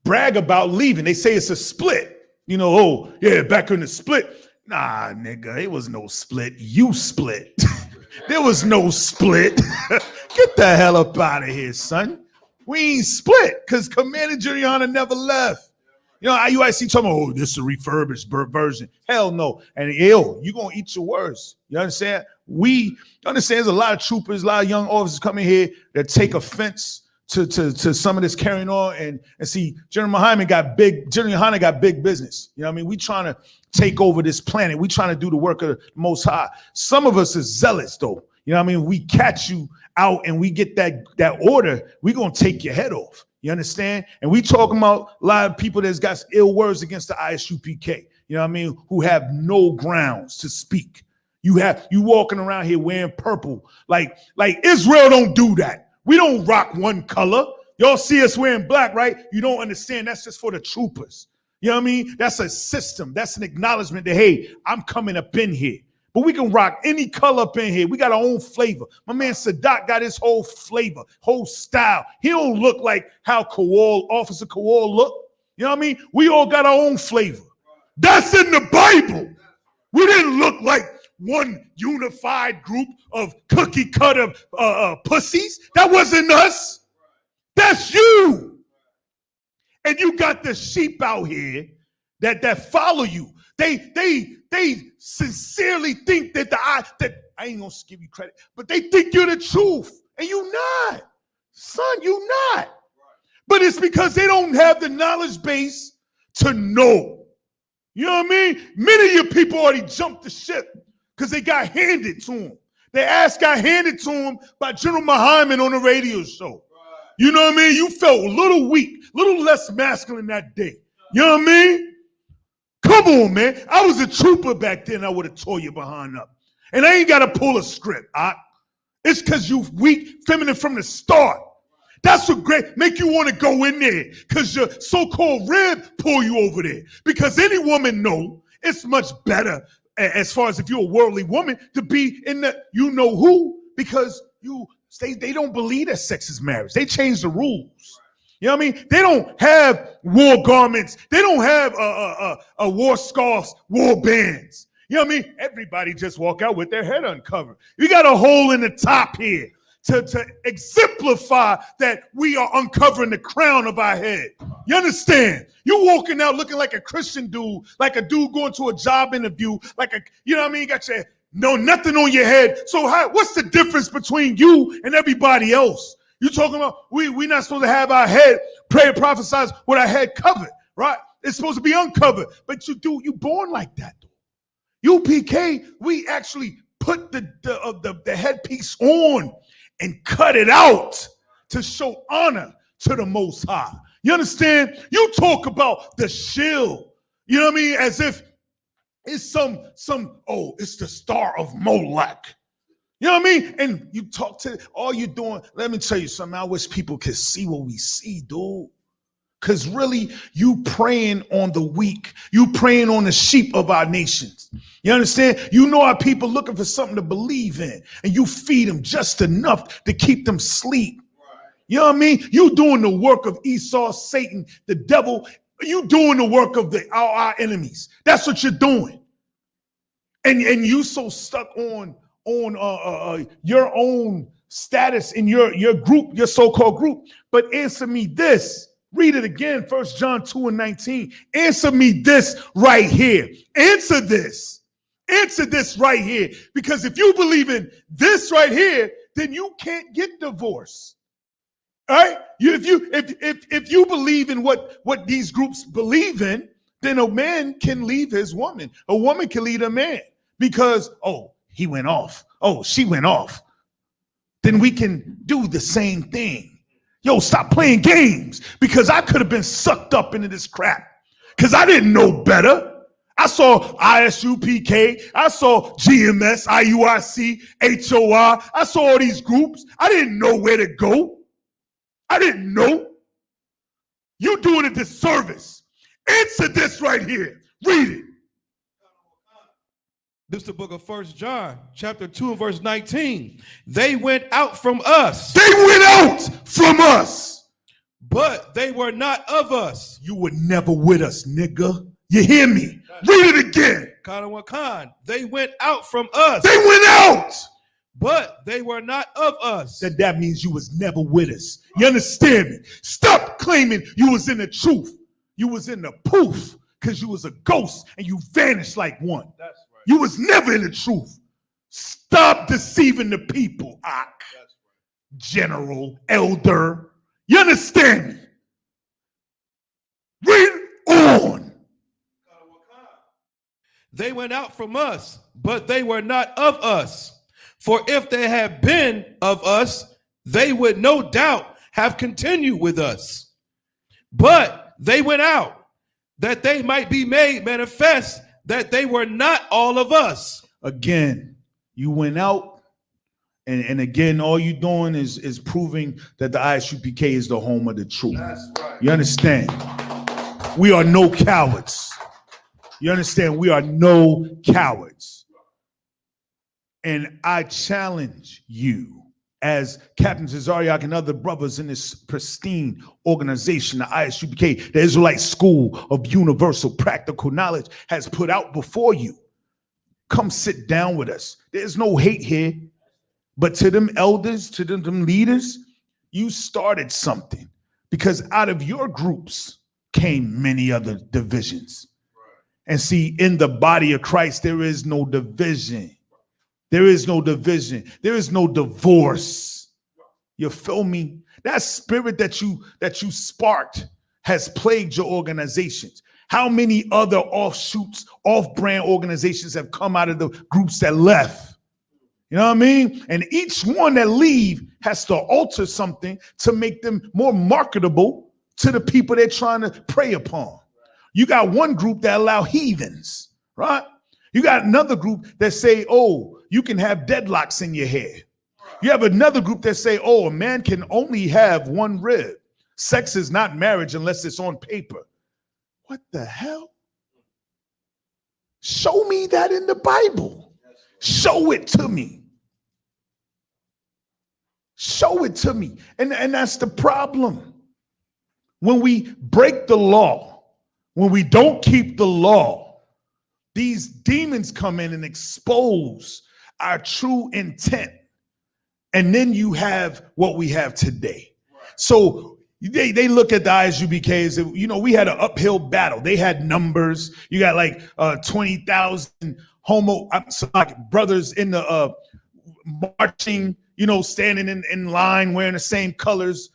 brag about leaving. They say it's a split. Oh, yeah, back in the split. Nah, nigga, it was no split. You split. There was no split. Get the hell up out of here, son. We ain't split because Commander Juliana never left. IUIC talking about, this is a refurbished version. Hell no. And you're going to eat your words. You understand? We understand there's a lot of troopers, a lot of young officers coming here that take offense to some of this carrying on and see General YAHANNA got big business. We trying to take over this planet. We trying to do the work of the Most High. Some of us is zealous though. We catch you out and we get that order, we gonna take your head off. You understand? And we talking about a lot of people that's got ill words against the I.S.U.P.K. Who have no grounds to speak. You walking around here wearing purple like Israel don't do that. We don't rock one color. You Y'all see us wearing black, right? You don't understand. That's just for the troopers. You know what I mean? That's a system. That's an acknowledgement that, hey, I'm coming up in here. But we can rock any color up in here. We got our own flavor. My man Sadat got his whole flavor, whole style. He don't look like how Officer Kowal look. You know what I mean? We all got our own flavor. That's in the Bible. We didn't look like one unified group of cookie cutter pussies. That wasn't us. That's you. And you got the sheep out here that follow you. They sincerely think that that I ain't gonna give you credit, but they think you're the truth, and you not, son. You not. But it's because they don't have the knowledge base to know. You know what I mean? Many of your people already jumped the ship because they got handed to them. Their ass got handed to them by General Muhammad on the radio show. You know what I mean? You felt a little weak, a little less masculine that day. You know what I mean? Come on, man. I was a trooper back then. I would have tore your behind up. And I ain't got to pull a script. It's because you weak, feminine from the start. That's what make you want to go in there, because your so-called rib pull you over there. Because any woman know it's much better, as far as if you're a worldly woman, to be in the you know who, because they don't believe that sex is marriage. They changed the rules. You know what I mean? They don't have war garments. They don't have war scarves, war bands. You know what I mean? Everybody just walk out with their head uncovered. You got a hole in the top here to exemplify that we are uncovering the crown of our head. You understand? You walking out looking like a Christian dude, like a dude going to a job interview, you know what I mean? Got your nothing on your head. So what's the difference between you and everybody else? You talking about we not supposed to have our head, pray and prophesize with our head covered, right? It's supposed to be uncovered, but you born like that. UPK, we actually put the headpiece on and cut it out to show honor to the Most High. You understand? You talk about the shield, you know what I mean? As if it's it's the star of Molech. You know what I mean? And you talk to all you're doing. Let me tell you something. I wish people could see what we see, dude. Because really, you preying on the weak. You preying on the sheep of our nations. You understand? You know our people looking for something to believe in. And you feed them just enough to keep them asleep. You know what I mean? You doing the work of Esau, Satan, the devil. You doing the work of our enemies. That's what you're doing. And you so stuck on your own status in your group, your so-called group. But answer me this. Read it again, 1 John 2:19. Answer me this right here. Answer this. Answer this right here. Because if you believe in this right here, then you can't get divorced. All right? If you believe in what these groups believe in, then a man can leave his woman. A woman can leave a man because, he went off. She went off. Then we can do the same thing. Yo, stop playing games, because I could have been sucked up into this crap because I didn't know better. I saw I.S.U.P.K. I saw GMS, IUIC, HOR. I saw all these groups. I didn't know where to go. I didn't know. You're doing a disservice. Answer this right here. Read it. This is the book of 1 John, chapter 2, and verse 19. They went out from us. They went out from us. But they were not of us. You were never with us, nigga. You hear me? Read it again. Khan. They went out from us. They went out. But they were not of us. That means you was never with us. You understand me? Stop claiming you was in the truth. You was in the poof because you was a ghost and you vanished like one. That's right. You was never in the truth. Stop deceiving the people, Ak. General, elder. You understand me? Read on. They went out from us, but they were not of us. For if they had been of us, they would no doubt have continued with us. But they went out, that they might be made manifest that they were not all of us. Again, you went out And again, all you're doing is proving that the I.S.U.P.K is the home of the truth. That's right. You understand? We are no cowards. You understand? We are no cowards. And I challenge you, as Captain Cesariak and other brothers in this pristine organization, the I.S.U.P.K, the Israelite School of Universal Practical Knowledge, has put out before you. Come sit down with us. There's no hate here. But to them elders, to them leaders, you started something, because out of your groups came many other divisions. And see, in the body of Christ, there is no division. There is no division. There is no divorce. You feel me? That spirit that you sparked has plagued your organizations. How many other offshoots, off-brand organizations have come out of the groups that left? You know what I mean? And each one that leave has to alter something to make them more marketable to the people they're trying to prey upon. You got one group that allow heathens, right? You got another group that say, oh, you can have deadlocks in your hair. You have another group that say, oh, a man can only have one rib. Sex is not marriage unless it's on paper. What the hell? Show me that in the Bible. Show it to me. Show it to me. And that's the problem. When we break the law, when we don't keep the law, these demons come in and expose our true intent. And then you have what we have today. So they look at the I.S.U.P.K as, you know, we had an uphill battle. They had numbers. You got like 20,000 brothers in the marching, you know, standing in line, wearing the same colors,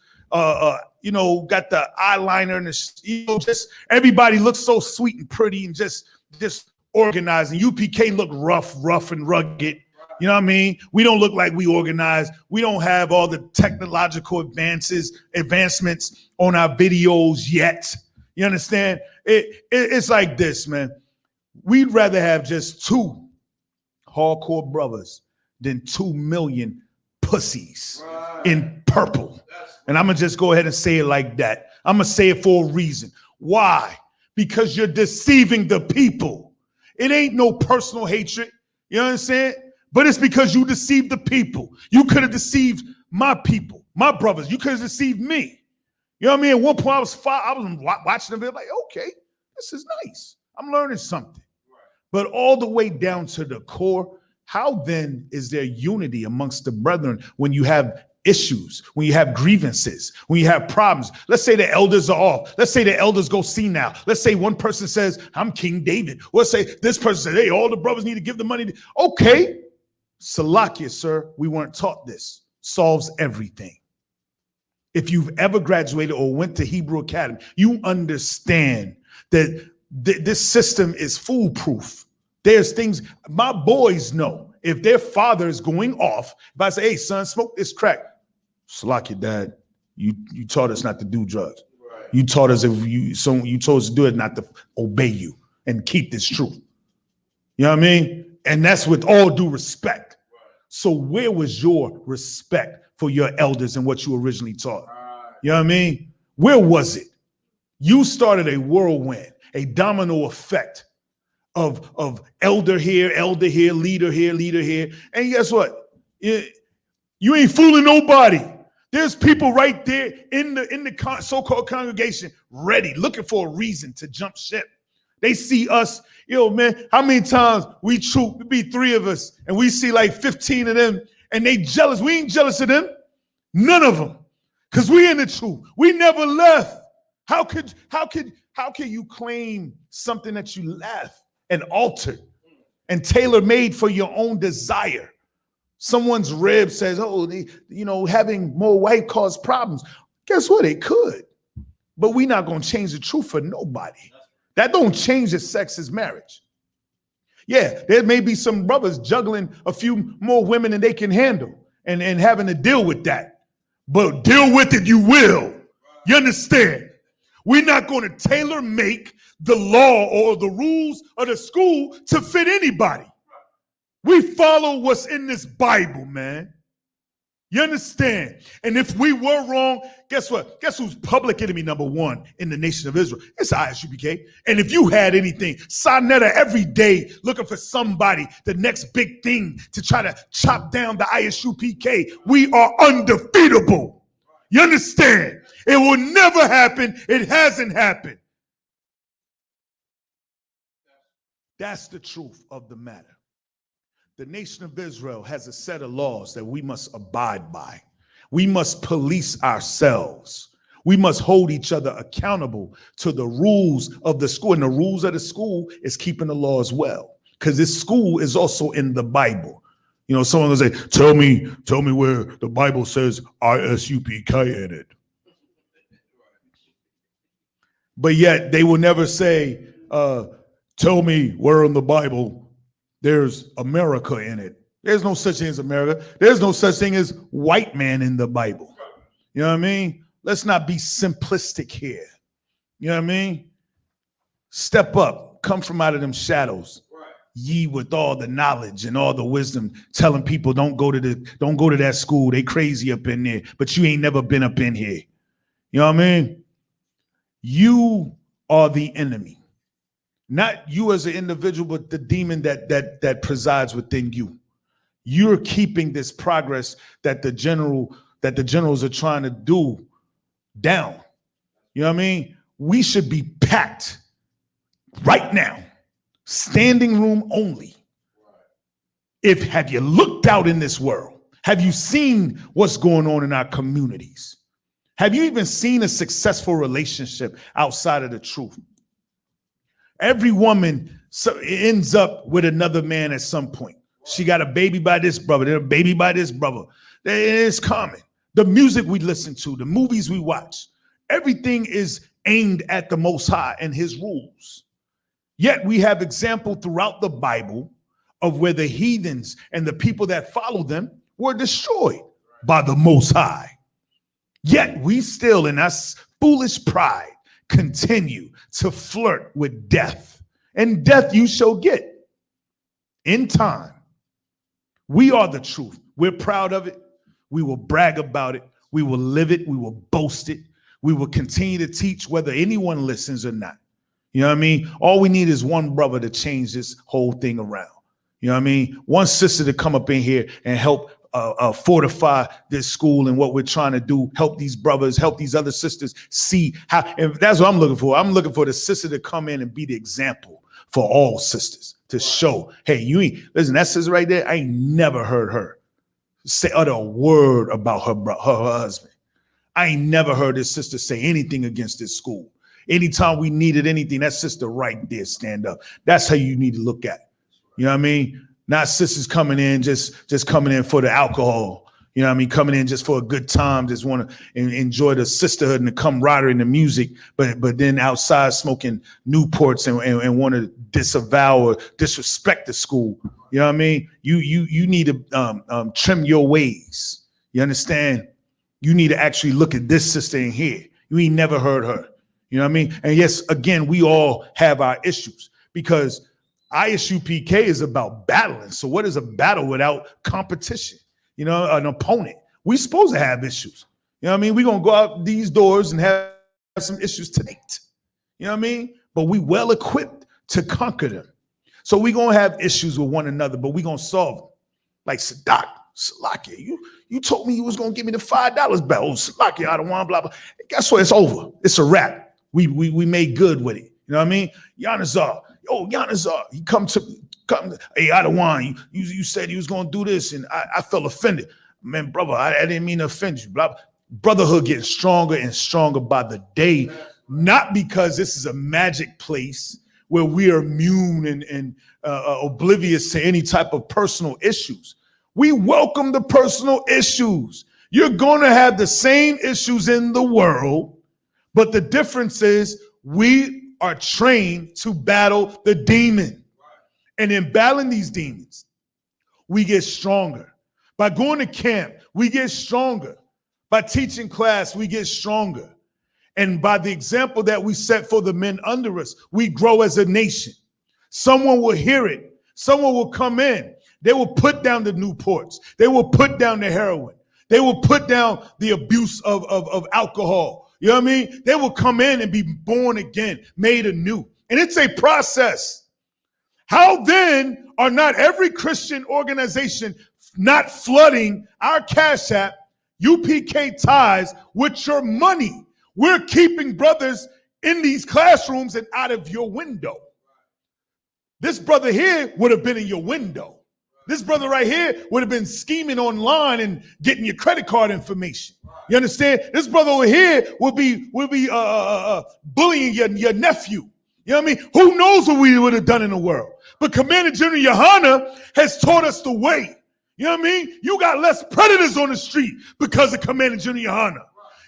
you know, got the eyeliner and the, you know, just everybody looks so sweet and pretty and just organized. And UPK look rough and rugged. You know what I mean? We don't look like we organized. We don't have all the technological advancements on our videos yet. You understand? It's like this, man. We'd rather have just 2 hardcore brothers than 2 million pussies in purple. And I'm going to just go ahead and say it like that. I'm going to say it for a reason. Why? Because you're deceiving the people. It ain't no personal hatred. You understand? But it's because you deceived the people. You could have deceived my people, my brothers. You could have deceived me. You know what I mean? At one point, I was watching the video like, okay, this is nice. I'm learning something. But all the way down to the core, how then is there unity amongst the brethren when you have issues, when you have grievances, when you have problems? Let's say the elders are off. Let's say the elders go senile. Let's say one person says, I'm King David. Let's say this person says, hey, all the brothers need to give the money. Okay. Salakia, sir, we weren't taught this. Solves everything. If you've ever graduated or went to Hebrew Academy, you understand that this system is foolproof. There's things my boys know. If their father is going off, if I say, hey, son, smoke this crack. Salakia, dad, you taught us not to do drugs. Right. You taught us you told us to do it, not to obey you and keep this truth. You know what I mean? And that's with all due respect. So where was your respect for your elders and what you originally taught? You know what I mean? Where was it? You started a whirlwind, a domino effect of elder here, leader here. And guess what? You ain't fooling nobody. There's people right there in the so-called congregation ready, looking for a reason to jump ship. They see us, yo, man, how many times we be 3 of us and we see like 15 of them and they jealous. We ain't jealous of them. None of them. Because we in the truth. We never left. How could you claim something that you left and altered and tailor-made for your own desire? Someone's rib says, oh, having more white cause problems. Guess what? It could. But we're not going to change the truth for nobody. That don't change that sex is marriage. Yeah, there may be some brothers juggling a few more women than they can handle and having to deal with that. But deal with it you will. You understand? We're not going to tailor make the law or the rules of the school to fit anybody. We follow what's in this Bible, man. You understand? And if we were wrong, guess what? Guess who's public enemy number one in the nation of Israel? It's I.S.U.P.K. And if you had anything, Sonetta every day looking for somebody, the next big thing to try to chop down the I.S.U.P.K. We are undefeatable. You understand? It will never happen. It hasn't happened. That's the truth of the matter. The nation of Israel has a set of laws that we must abide by. We must police ourselves. We must hold each other accountable to the rules of the school. And the rules of the school is keeping the law as well. Because this school is also in the Bible. You know, someone will say, tell me where the Bible says I.S.U.P.K. in it. But yet they will never say, tell me where in the Bible there's America in it. There's no such thing as America. There's no such thing as white man in the Bible. You know what I mean? Let's not be simplistic here. You know what I mean? Step up, come from out of them shadows. Ye with all the knowledge and all the wisdom, telling people don't go to that school. They crazy up in there, but you ain't never been up in here. You know what I mean? You are the enemy. Not you as an individual, but the demon that presides within you. You're keeping this progress that the generals are trying to do down. You know what I mean? We should be packed right now, standing room only. Have you looked out in this world? Have you seen what's going on in our communities? Have you even seen a successful relationship outside of the truth? Every woman ends up with another man at some point. She got a baby by this brother, then a baby by this brother. It's common. The music we listen to, the movies we watch, everything is aimed at the Most High and his rules. Yet we have example throughout the Bible of where the heathens and the people that follow them were destroyed by the Most High. Yet we still, in our foolish pride, continue to flirt with death, and death you shall get in time. We are the truth. We're proud of it. We will brag about it. We will live it. We will boast it. We will continue to teach whether anyone listens or not. You know what I mean? All we need is one brother to change this whole thing around. You know what I mean? One sister to come up in here and help fortify this school and what we're trying to do, help these brothers, help these other sisters see how, and that's what I'm looking for. I'm looking for the sister to come in and be the example for all sisters, to show, hey, you ain't, listen, that sister right there, I ain't never heard her utter a word about her husband. I ain't never heard this sister say anything against this school. Anytime we needed anything, that sister right there stand up. That's how you need to look at it. You know what I mean? Not sisters coming in, just coming in for the alcohol. You know what I mean? Coming in just for a good time, just want to enjoy the sisterhood and the camaraderie and the music, but then outside smoking Newports and want to disavow or disrespect the school. You know what I mean? You need to trim your ways. You understand? You need to actually look at this sister in here. You ain't never heard her. You know what I mean? And yes, again, we all have our issues because I.S.U.P.K. is about battling. So what is a battle without competition? You know, an opponent. We're supposed to have issues. You know what I mean? We're going to go out these doors and have some issues tonight. You know what I mean? But we well equipped to conquer them. So we're going to have issues with one another, but we're going to solve them. Like Salakia, you told me you was going to give me the $5 back. Oh, Salakia, I don't want blah, blah. Guess what? It's over. It's a wrap. We made good with it. You know what I mean? Yanazar. Oh, Yanazar, he come, hey, I don't want you said you was gonna do this, and I felt offended. Man, brother, I didn't mean to offend you. Blah. Brotherhood getting stronger and stronger by the day, not because this is a magic place where we are immune and oblivious to any type of personal issues. We welcome the personal issues. You're gonna have the same issues in the world, but the difference is we are trained to battle the demon. And in battling these demons, we get stronger. By going to camp, we get stronger. By teaching class, we get stronger. And by the example that we set for the men under us, we grow as a nation. Someone will hear it. Someone will come in. They will put down the Newports. They will put down the heroin. They will put down the abuse of alcohol. You know what I mean? They will come in and be born again, made anew. And it's a process. How then are not every Christian organization not flooding our Cash App, UPK ties with your money? We're keeping brothers in these classrooms and out of your window. This brother here would have been in your window. This brother right here would have been scheming online and getting your credit card information. You understand? This brother over here will be bullying your nephew. You know what I mean? Who knows what we would have done in the world? But Commander General YAHANNA has taught us the way. You know what I mean? You got less predators on the street because of Commander General YAHANNA.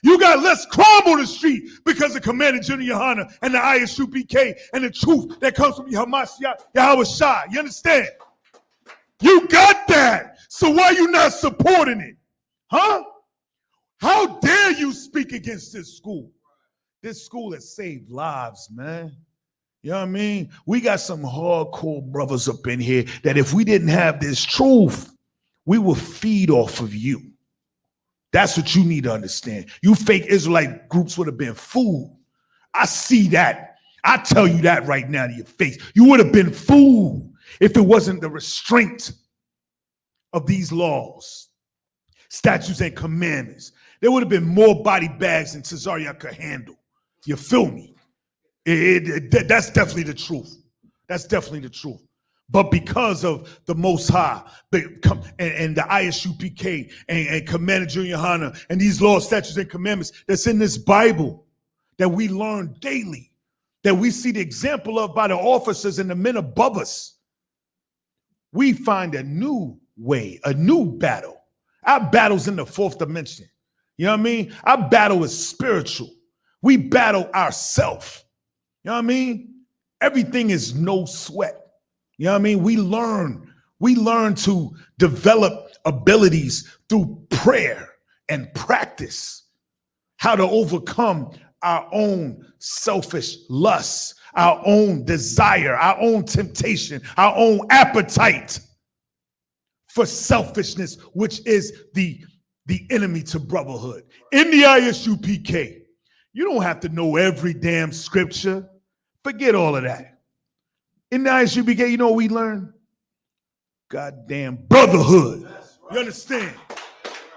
You got less crime on the street because of Commander General YAHANNA and the I.S.U.P.K and the truth that comes from Yahweh Shai. You understand? You got that. So why you not supporting it? Huh? How dare you speak against this school? This school has saved lives, man. You know what I mean? We got some hardcore brothers up in here that if we didn't have this truth, we would feed off of you. That's what you need to understand. You fake Israelite groups would have been fooled. I see that. I tell you that right now to your face. You would have been fooled if it wasn't the restraint of these laws, statutes, and commandments. There would have been more body bags than Cesaria could handle. You feel me? That's definitely the truth. That's definitely the truth. But because of the Most High and the I.S.U.P.K and Commander General YAHANNA and these laws, statutes, and commandments that's in this Bible that we learn daily, that we see the example of by the officers and the men above us, we find a new way, a new battle. Our battle's in the fourth dimension. You know what I mean? Our battle is spiritual. We battle ourselves. You know what I mean? Everything is no sweat. You know what I mean? We learn to develop abilities through prayer and practice, how to overcome our own selfish lusts, our own desire, our own temptation, our own appetite for selfishness, which is the enemy to brotherhood. In the I.S.U.P.K, you don't have to know every damn scripture. Forget all of that. In the I.S.U.P.K, you know what we learn? Goddamn brotherhood. You understand?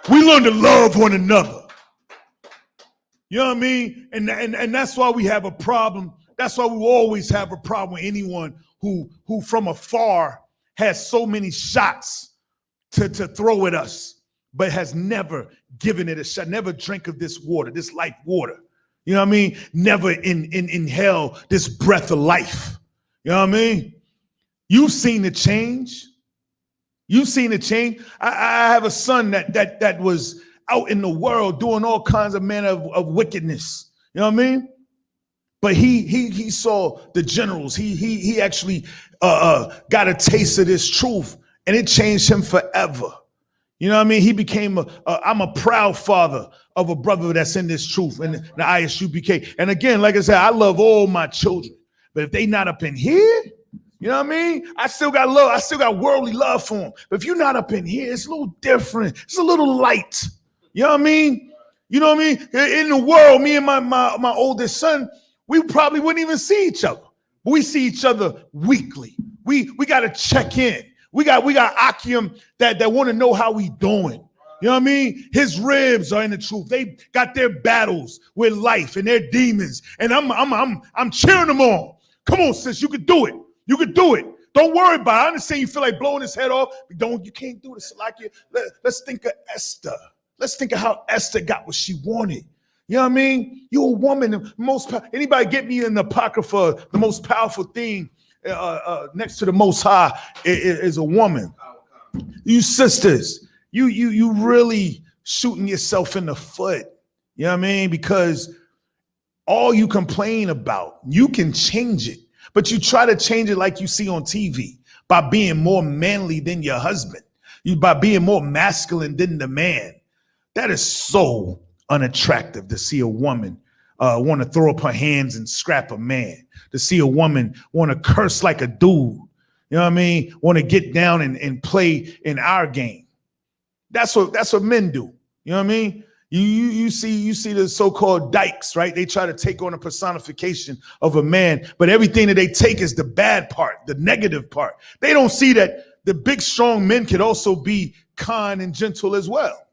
We learn to love one another. You know what I mean? And that's why we have a problem. That's why we always have a problem with anyone who from afar has so many shots to throw at us, but has never given it a shot, never drank of this water, this life water. You know what I mean? Never inhale this breath of life. You know what I mean? You've seen the change. You've seen the change. I have a son that was out in the world doing all kinds of manner of wickedness. You know what I mean? But he saw the generals. He actually got a taste of this truth, and it changed him forever. You know what I mean? He became I'm a proud father of a brother that's in this truth and the I.S.U.P.K. And again, like I said, I love all my children. But if they not up in here, you know what I mean? I still got love. I still got worldly love for them. But if you're not up in here, it's a little different. It's a little light. You know what I mean? You know what I mean? In the world, me and my oldest son, we probably wouldn't even see each other. But we see each other weekly. We got to check in. We got Akim that want to know how we doing. You know what I mean? His ribs are in the truth. They got their battles with life and their demons, and I'm cheering them on. Come on, sis, you can do it. You can do it. Don't worry about it. I understand you feel like blowing his head off. But you can't do this like it. Let's think of Esther. Let's think of how Esther got what she wanted. You know what I mean? You're a woman. Anybody get me in the Apocrypha? The most powerful thing next to the Most High is a woman. You sisters, you really shooting yourself in the foot. You know what I mean? Because all you complain about, you can change it, but you try to change it like you see on TV by being more manly than your husband, by being more masculine than the man. That is so unattractive to see a woman want to throw up her hands and scrap a man, to see a woman want to curse like a dude. You know what I mean? Want to get down and play in our game. That's what men do. You know what I mean? You see the so-called dykes, right? They try to take on a personification of a man, but everything that they take is the bad part, the negative part. They don't see that the big, strong men could also be kind and gentle as well.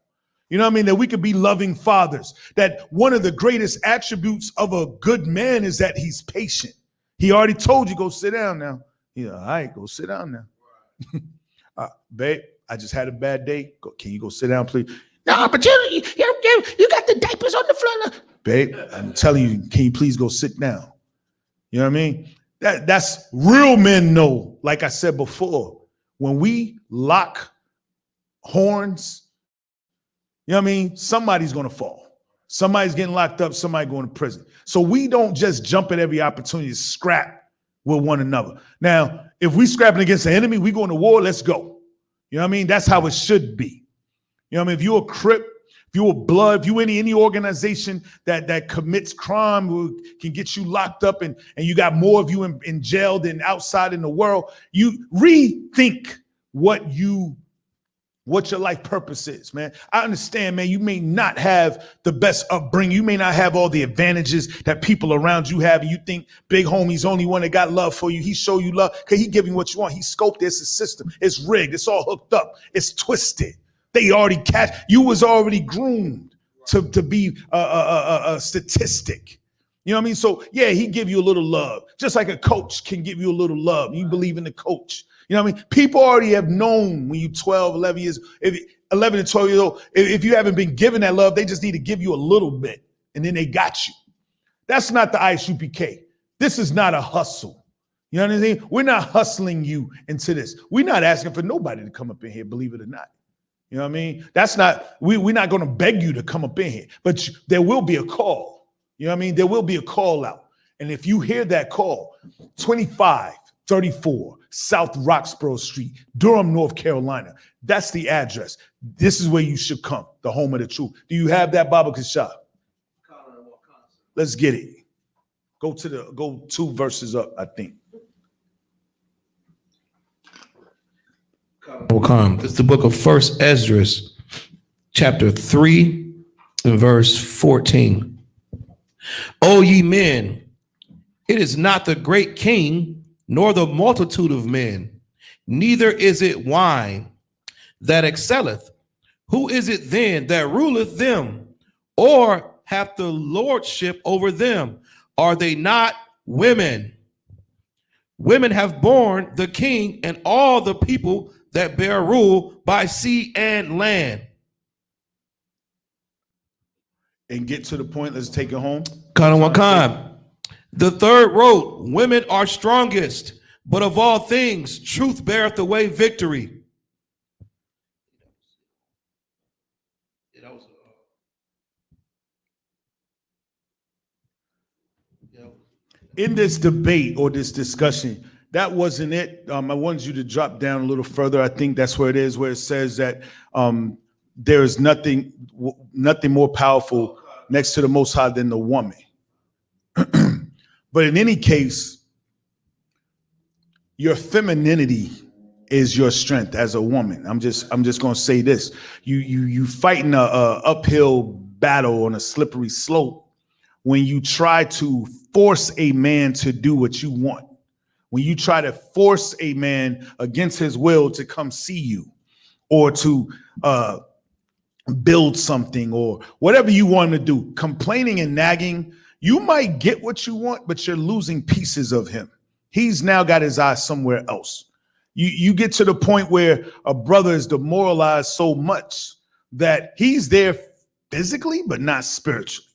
You know what I mean? That we could be loving fathers. That one of the greatest attributes of a good man is that he's patient. He already told you, go sit down now. Yeah, all right, go sit down now. Babe, I just had a bad day. Can you go sit down, please? No, but you got the diapers on the floor. Babe, I'm telling you, can you please go sit down? You know what I mean? That's real men know, like I said before, when we lock horns, you know what I mean? Somebody's going to fall. Somebody's getting locked up, somebody going to prison. So we don't just jump at every opportunity to scrap with one another. Now, if we scrapping against the enemy, we going to war, let's go. You know what I mean? That's how it should be. You know what I mean? If you're a Crip, if you're a Blood, if you any organization that commits crime, can get you locked up and you got more of you in jail than outside in the world, you rethink what your life purpose is, man. I understand, man, you may not have the best upbringing. You may not have all the advantages that people around you have. And you think big homie's only one that got love for you. He show you love because he giving you what you want. He scoped this system. It's rigged. It's all hooked up. It's twisted. They already you was already groomed to be a statistic. You know what I mean? So yeah, he give you a little love. Just like a coach can give you a little love. You believe in the coach. You know what I mean? People already have known when you 12, 11 years, 11 to 12 years old, if you haven't been given that love, they just need to give you a little bit and then they got you. That's not the I.S.U.P.K. This is not a hustle. You know what I mean? We're not hustling you into this. We're not asking for nobody to come up in here, believe it or not. You know what I mean? That's not, we're not going to beg you to come up in here, but there will be a call. You know what I mean? There will be a call out. And if you hear that call, 2534 South Roxborough Street, Durham, North Carolina. That's the address. This is where you should come, the home of the truth. Do you have that, Baba Kashab? Let's get it. Go 2 verses up, I think. It's the book of First Esdras, chapter 3 and verse 14. O ye men, it is not the great king, nor the multitude of men, neither is it wine that excelleth. Who is it then that ruleth them, or hath the lordship over them? Are they not women? Women have borne the king and all the people that bear rule by sea and land. And get to the point, let's take it home. The third wrote, women are strongest, but of all things, truth beareth away victory. In this debate or this discussion, that wasn't it. I wanted you to drop down a little further. I think that's where it is, where it says that there is nothing more powerful next to the Most High than the woman. But in any case, your femininity is your strength as a woman. I'm just gonna say this: you fighting a uphill battle on a slippery slope when you try to force a man to do what you want. When you try to force a man against his will to come see you or to build something or whatever you want to do, complaining and nagging, you might get what you want, but you're losing pieces of him. He's now got his eyes somewhere else. You get to the point where a brother is demoralized so much that he's there physically, but not spiritually,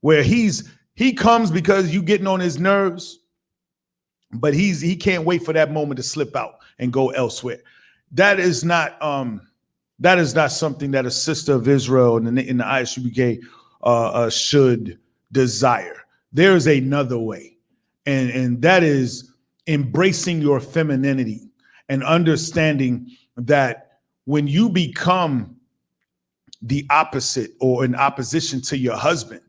where he comes because you getting on his nerves, but he can't wait for that moment to slip out and go elsewhere. That is not something that a sister of Israel in the I.S.U.P.K. should desire. There is another way, and that is embracing your femininity and understanding that when you become the opposite or in opposition to your husband,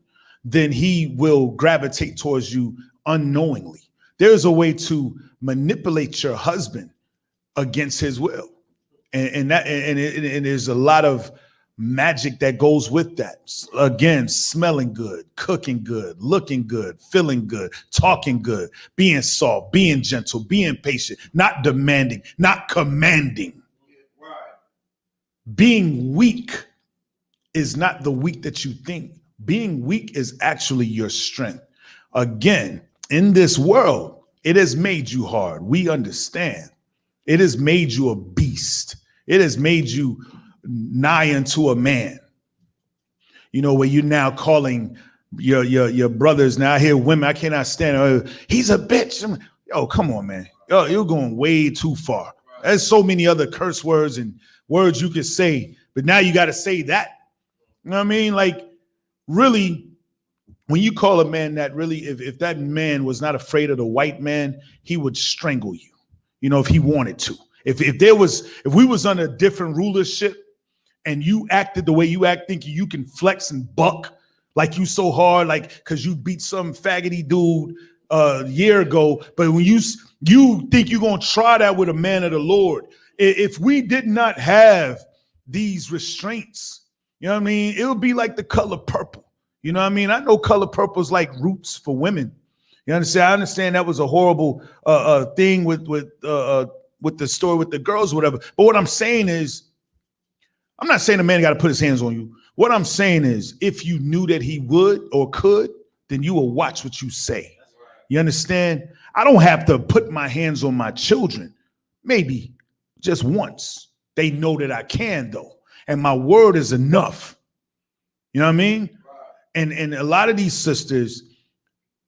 then he will gravitate towards you unknowingly. There's a way to manipulate your husband against his will. And there's a lot of magic that goes with that. Again, smelling good, cooking good, looking good, feeling good, talking good, being soft, being gentle, being patient, not demanding, not commanding. Being weak is not the weak that you think. Being weak is actually your strength. Again, in this world, it has made you hard. We understand. It has made you a beast. It has made you nigh unto a man. You know, where you're now calling your brothers. Now I hear women, I cannot stand it. He's a bitch. Yo, come on, man. Yo, you're going way too far. There's so many other curse words and words you could say, but now you got to say that. You know what I mean? Like, really, when you call a man that, really, if that man was not afraid of the white man, he would strangle you, you know, if he wanted to. If we was under different rulership and you acted the way you act, thinking you can flex and buck like you so hard, like because you beat some faggoty dude a year ago, but when you think you're going to try that with a man of the Lord, if we did not have these restraints, you know what I mean, it would be like the color purple. You know what I mean? I know color purple is like roots for women. You understand? I understand that was a horrible thing with the story with the girls or whatever. But what I'm saying is, I'm not saying a man got to put his hands on you. What I'm saying is, if you knew that he would or could, then you will watch what you say. You understand? I don't have to put my hands on my children. Maybe just once. They know that I can, though. And my word is enough. You know what I mean? And a lot of these sisters,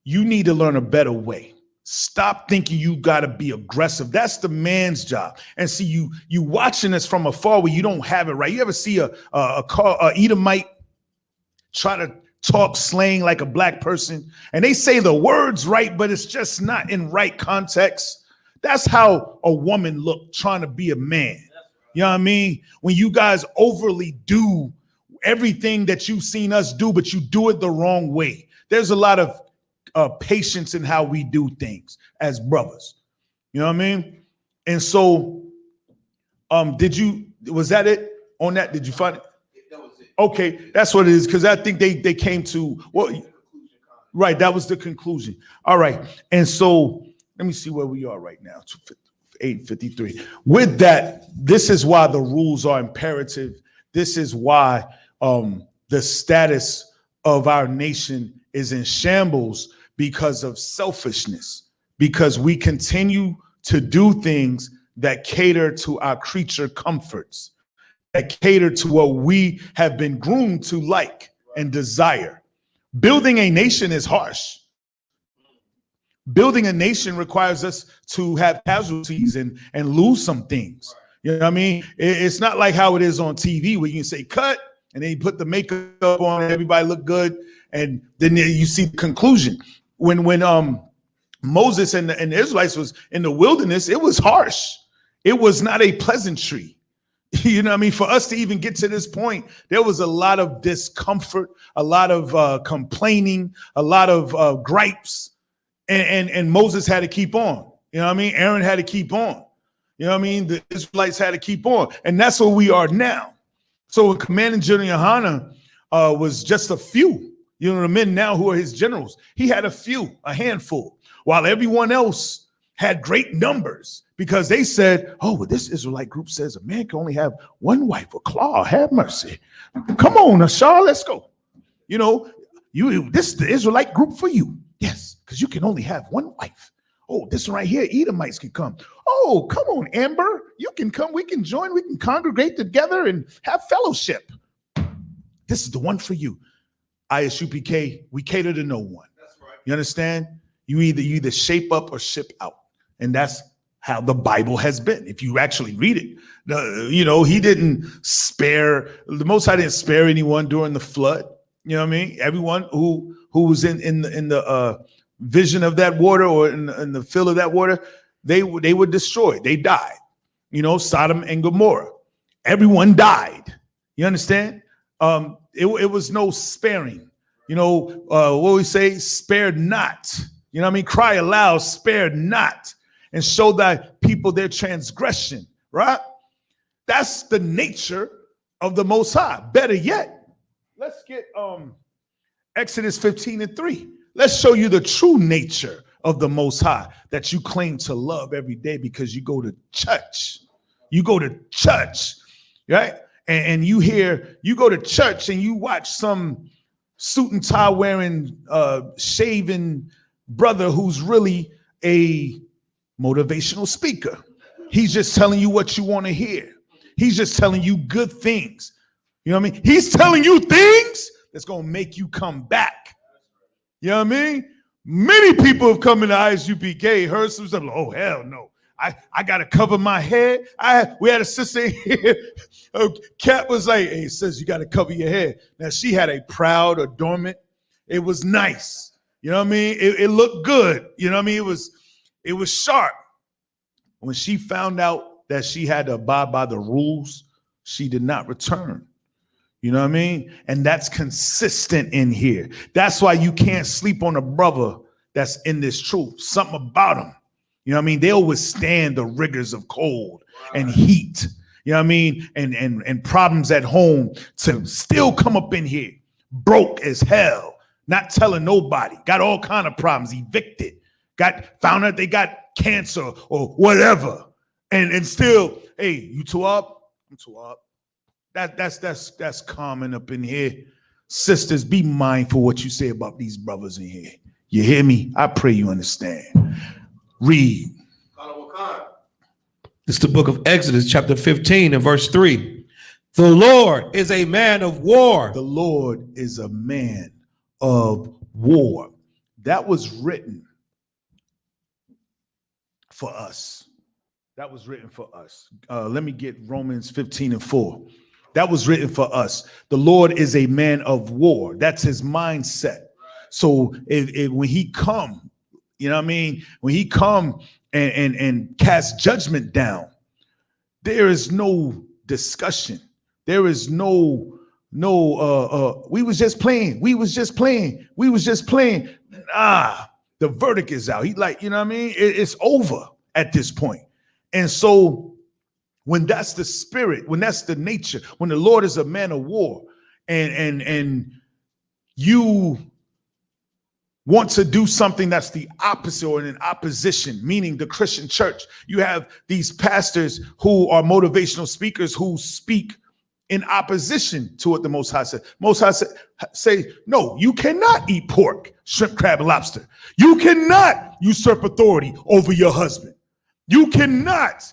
you need to learn a better way. Stop thinking you got to be aggressive. That's the man's job. And see, you watching this from afar where you don't have it right. You ever see a Edomite try to talk slang like a black person, and they say the words right, but it's just not in right context? That's how a woman look trying to be a man. You know what I mean? When you guys overly do everything that you've seen us do, but you do it the wrong way. There's a lot of patience in how we do things as brothers. You know what I mean? And so, was that it on that? Did you find it? That was it. Okay, that's what it is, because I think they came to, well, right, that was the conclusion. All right, and so let me see where we are right now, 8:53. With that, this is why the rules are imperative. This is why the status of our nation is in shambles, because of selfishness, because we continue to do things that cater to our creature comforts, that cater to what we have been groomed to like and desire. Building a nation is harsh. Building a nation requires us to have casualties and lose some things. You know what I mean? It's not like how it is on TV where you can say cut and then you put the makeup on and everybody look good, and then you see the conclusion. When Moses and the Israelites was in the wilderness, it was harsh. It was not a pleasantry. You know what I mean? For us to even get to this point, there was a lot of discomfort, a lot of complaining, a lot of gripes, and Moses had to keep on. You know what I mean? Aaron had to keep on. You know what I mean? The Israelites had to keep on, and that's where we are now. So Commanding General YAHANNA was just a few. You know, the men now who are his generals, he had a handful, while everyone else had great numbers, because they said, oh, well, this Israelite group says a man can only have one wife. Or Claw, have mercy. Come on, Ashar, let's go. You know, this is the Israelite group for you. Yes, because you can only have one wife. Oh, this one right here, Edomites can come. Oh, come on, Amber, you can come. We can join. We can congregate together and have fellowship. This is the one for you. I.S.U.P.K, we cater to no one. That's right. You understand? You either shape up or ship out. And that's how the Bible has been. If you actually read it, he didn't spare, the Most High didn't spare anyone during the flood. You know what I mean? Everyone who was in the vision of that water, or in the fill of that water, they were destroyed. They died. You know, Sodom and Gomorrah. Everyone died. You understand? It was no sparing. You know, what we say, spared not. You know what I mean? Cry aloud, spared not, and show thy people their transgression, right? That's the nature of the Most High. Better yet, let's get Exodus 15:3. Let's show you the true nature of the Most High that you claim to love every day because you go to church. You go to church, right? And you go to church and you watch some suit and tie wearing, shaven brother who's really a motivational speaker. He's just telling you what you want to hear. He's just telling you good things. You know what I mean? He's telling you things that's going to make you come back. You know what I mean? Many people have come into I.S.U.P.K, heard some stuff. Oh, hell no. I got to cover my head. We had a sister here. Kat was like, hey, sis, you got to cover your head. Now, she had a proud adornment. It was nice. You know what I mean? It looked good. You know what I mean? It was sharp. When she found out that she had to abide by the rules, she did not return. You know what I mean? And that's consistent in here. That's why you can't sleep on a brother that's in this truth. Something about them. You know what I mean? They'll withstand the rigors of cold and heat. You know what I mean? And problems at home to still come up in here broke as hell, not telling nobody, got all kind of problems, evicted, found out they got cancer or whatever, and still, hey, you too up? I'm too up. That's common up in here. Sisters, be mindful what you say about these brothers in here. You hear me? I pray you understand. Read. It's the book of Exodus, chapter 15 and verse 3. The Lord is a man of war. The Lord is a man of war. That was written for us. That was written for us. Let me get Romans 15:4. That was written for us. The Lord is a man of war. That's his mindset. So when he come, you know what I mean? When he come and cast judgment down, there is no discussion. There is no we was just playing. We was just playing. We was just playing. The verdict is out. He like, you know what I mean? It's over at this point. And so when that's the spirit, when that's the nature, when the Lord is a man of war, and you want to do something that's the opposite or in opposition, meaning the Christian church, you have these pastors who are motivational speakers who speak in opposition to what the Most High said. Most High say, no, you cannot eat pork, shrimp, crab, and lobster. You cannot usurp authority over your husband. You cannot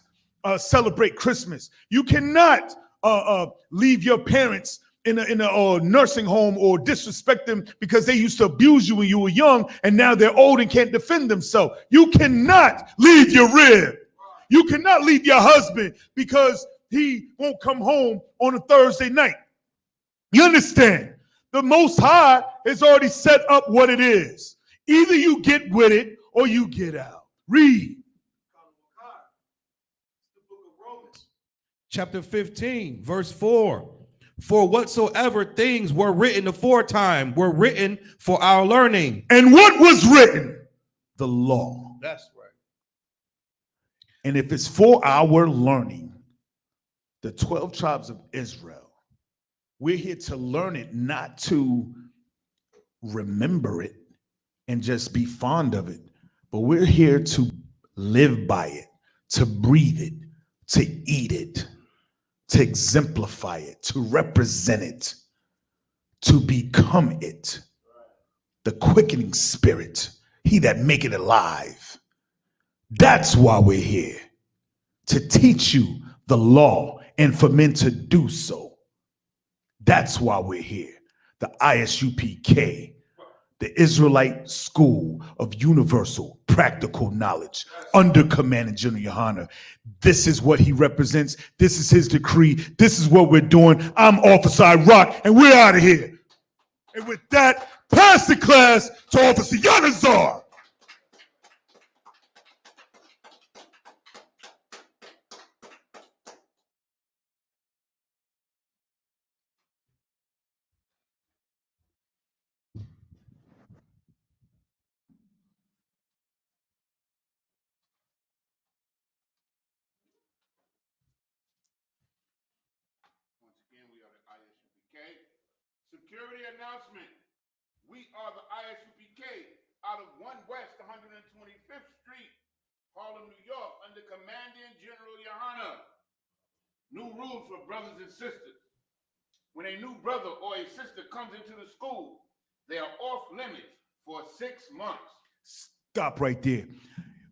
celebrate Christmas. You cannot leave your parents in a nursing home or disrespect them because they used to abuse you when you were young and now they're old and can't defend themselves. You cannot leave your rib. You cannot leave your husband because he won't come home on a Thursday night. You understand? The Most High has already set up what it is. Either you get with it or you get out. Read. Chapter 15, verse 4. For whatsoever things were written aforetime were written for our learning. And what was written? The law. That's right. And if it's for our learning, the 12 tribes of Israel, we're here to learn it, not to remember it and just be fond of it, but we're here to live by it, to breathe it, to eat it, to exemplify it, to represent it, to become it. The quickening spirit, he that make it alive. That's why we're here, to teach you the law and for men to do so. That's why we're here. The I.S.U.P.K, the Israelite School of Universal Practical Knowledge, under Commanding General YAHANNA. This is what he represents. This is his decree. This is what we're doing. I'm Officer Iraq, and we're out of here. And with that, pass the class to Officer Yanazar. Once again, we are Security announcement. We are the I.S.U.P.K out of 1 West 125th Street, Harlem, New York, under Commanding General YAHANNA. New rules for brothers and sisters. When a new brother or a sister comes into the school, they are off limits for 6 months. Stop right there.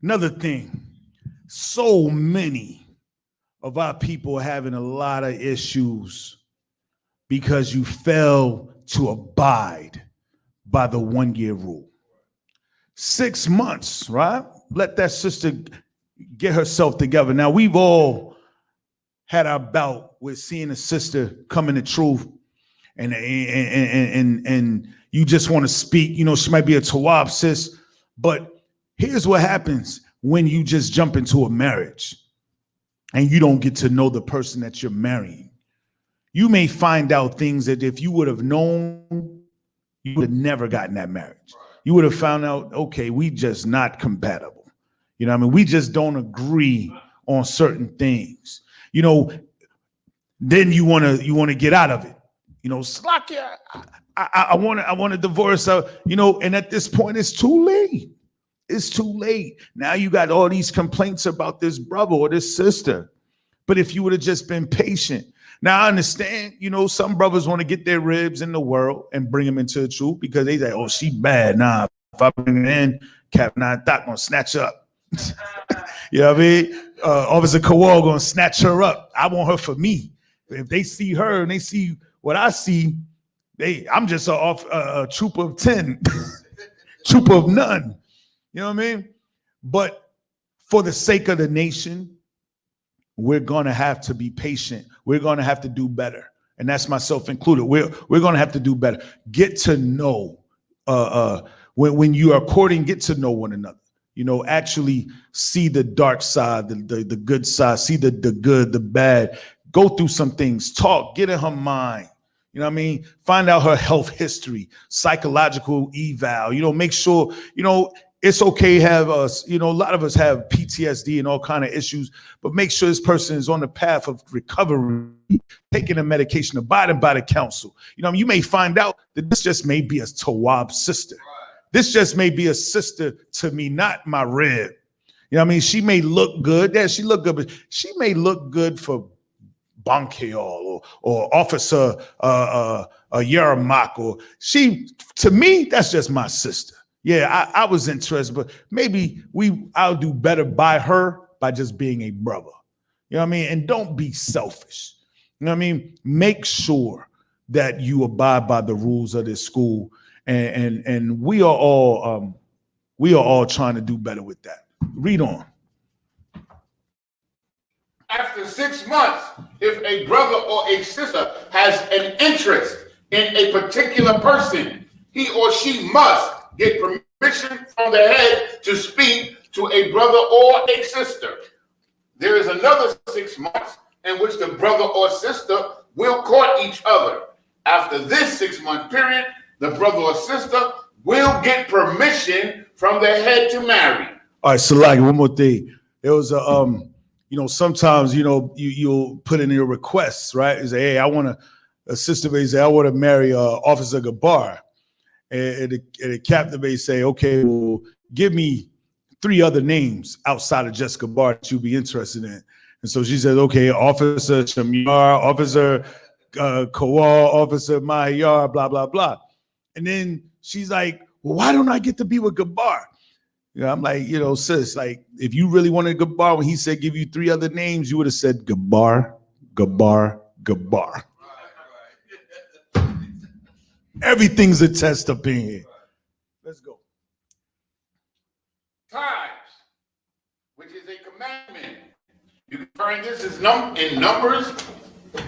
Another thing, so many of our people are having a lot of issues because you fail to abide by the 1-year rule. 6 months, right? Let that sister get herself together. Now, we've all had our bout with seeing a sister come in the truth, and you just want to speak. You know, she might be a Tawab sis, but here's what happens when you just jump into a marriage and you don't get to know the person that you're marrying. You may find out things that if you would have known, you would have never gotten that marriage. You would have found out, okay, we just not compatible. You know what I mean? We just don't agree on certain things. You know, then you want to get out of it. You know, Slakia, I want to divorce. You know, and at this point, it's too late. It's too late. Now you got all these complaints about this brother or this sister. But if you would have just been patient. Now I understand, you know, some brothers want to get their ribs in the world and bring them into the truth because they say, oh, she bad. Nah, if I bring her in, Captain Doc gonna snatch her up. You know what I mean? Officer Kowal gonna snatch her up. I want her for me. If they see her and they see what I see, I'm just a troop of 10, troop of none. You know what I mean? But for the sake of the nation, we're going to have to be patient. We're going to have to do better. And that's myself included. We're going to have to do better. Get to know, when you are courting, get to know one another. You know, actually see the dark side, the good side, see the good, the bad. Go through some things, talk, get in her mind. You know what I mean? Find out her health history, psychological eval. You know, make sure, you know, it's okay to have us, you know, a lot of us have PTSD and all kind of issues, but make sure this person is on the path of recovery, taking the medication, abiding by the counsel. You know, you may find out that this just may be a Tawab sister. This just may be a sister to me, not my rib. You know what I mean? She may look good. Yeah, she look good, but she may look good for Bankeol or Officer Yaramak, or she, to me, that's just my sister. Yeah, I was interested, but maybe I'll do better by her by just being a brother. You know what I mean? And don't be selfish. You know what I mean? Make sure that you abide by the rules of this school, and we are all trying to do better with that. Read on. After 6 months, if a brother or a sister has an interest in a particular person, he or she must get permission from the head to speak to a brother or a sister. There is another 6 months in which the brother or sister will court each other. After this 6-month period, the brother or sister will get permission from the head to marry. All right, so like one more thing. There was a you know, sometimes, you know, you'll put in your requests, right? You say, hey, I want a sister may say, I want to marry Officer Gabar. And the captain may say, okay, well, give me 3 other names outside of just Gabar that you'd be interested in. And so she says, okay, Officer Shamyar, Officer Kowal, Officer Mahayar, blah, blah, blah. And then she's like, well, why don't I get to be with Gabar? You know, I'm like, you know, sis, like, if you really wanted Gabar, when he said give you 3 other names, you would have said Gabar, Gabar, Gabar. Everything's a test up in here. Let's go. Times, which is a commandment. You can find this as in Numbers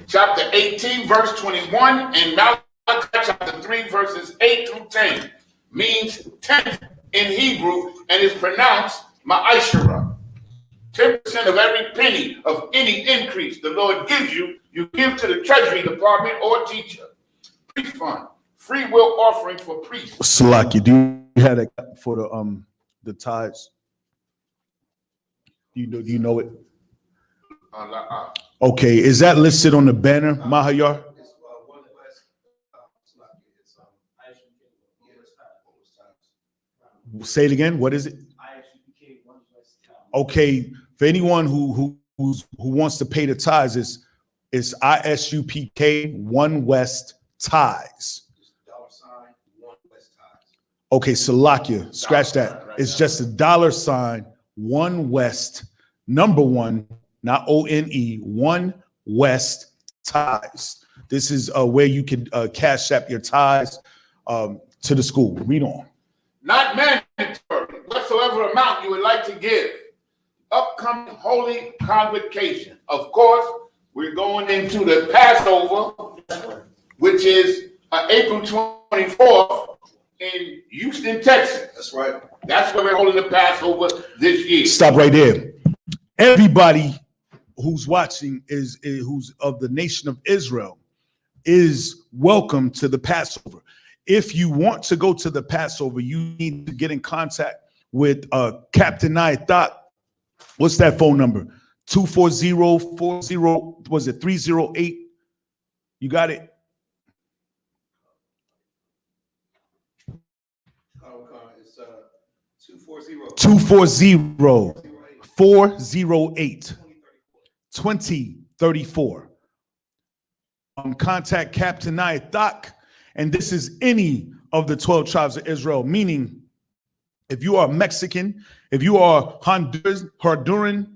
chapter 18, verse 21, and Malachi chapter 3, verses 8 through 10. Means 10 in Hebrew and is pronounced ma'ashara. 10% of every penny of any increase the Lord gives you, you give to the treasury department or teacher. Priest fund, free will offering for priests. Salaki, do you have that for the tithes? Do you know it? Okay, is that listed on the banner, Mahayar? Say it again. What is it? Okay, for anyone who wants to pay the tithes, it's I.S.U.P.K. 1 West tithes. Okay, Salakia, scratch that. It's just $, 1 West, number 1, not ONE, 1 West tithes. This is where you can cash app your tithes to the school. Read on. Not mandatory, whatsoever amount you would like to give. Upcoming holy convocation. Of course, we're going into the Passover, which is April 24th in Houston, Texas. That's right. That's where we're holding the Passover this year. Stop right there. Everybody who's watching who's of the nation of Israel is welcome to the Passover. If you want to go to the Passover, you need to get in contact with Captain I.S.U.P.K. What's that phone number? 240-40, was it 308? You got it? It's 240. 240-408-2034. Contact Captain I.S.U.P.K. And this is any of the 12 tribes of Israel, meaning if you are Mexican, if you are Honduran,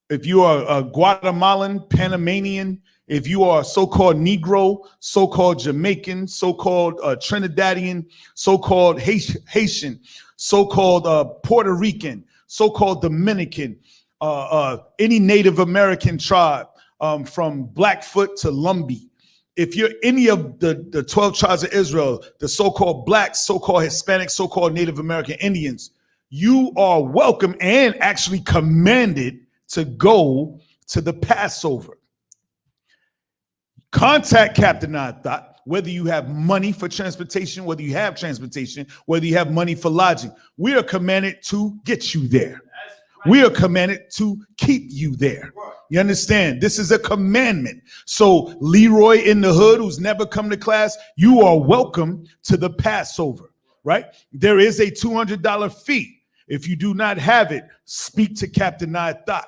if you are Guatemalan, Panamanian, if you are so-called Negro, so-called Jamaican, so-called Trinidadian, so-called Haitian, so-called Puerto Rican, so-called Dominican, any Native American tribe, from Blackfoot to Lumbee. If you're any of the 12 tribes of Israel, the so-called blacks, so-called Hispanics, so-called Native American Indians, you are welcome and actually commanded to go to the Passover. Contact Captain I.S.U.P.K. whether you have money for transportation, whether you have transportation, whether you have money for lodging. We are commanded to get you there. We are commanded to keep you there. You understand? This is a commandment. So Leroy in the hood who's never come to class, you are welcome to the Passover, right? There is a $200 fee. If you do not have it, speak to Captain I.S.U.P.K.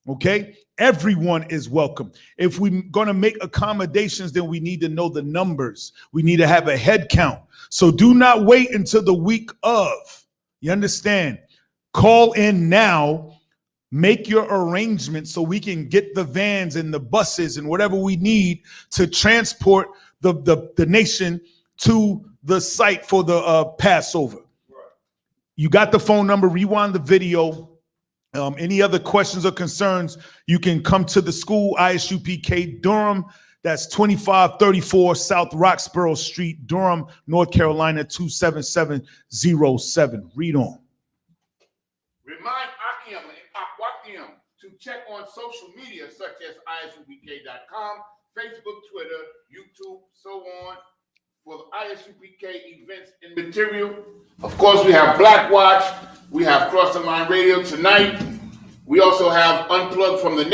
Okay? Everyone is welcome. If we're going to make accommodations, then we need to know the numbers. We need to have a head count. So do not wait until the week of. You understand? Call in now, make your arrangements so we can get the vans and the buses and whatever we need to transport the nation to the site for the Passover. You got the phone number, rewind the video. Any other questions or concerns, you can come to the school, I.S.U.P.K. Durham. That's 2534 South Roxborough Street, Durham, North Carolina, 27707. Read on. Remind Akim and Akwakim to check on social media such as ISUPK.com, Facebook, Twitter, YouTube, so on, for the I.S.U.P.K. events and material. Of course, we have Black Watch. We have Cross the Line Radio tonight. We also have Unplugged from the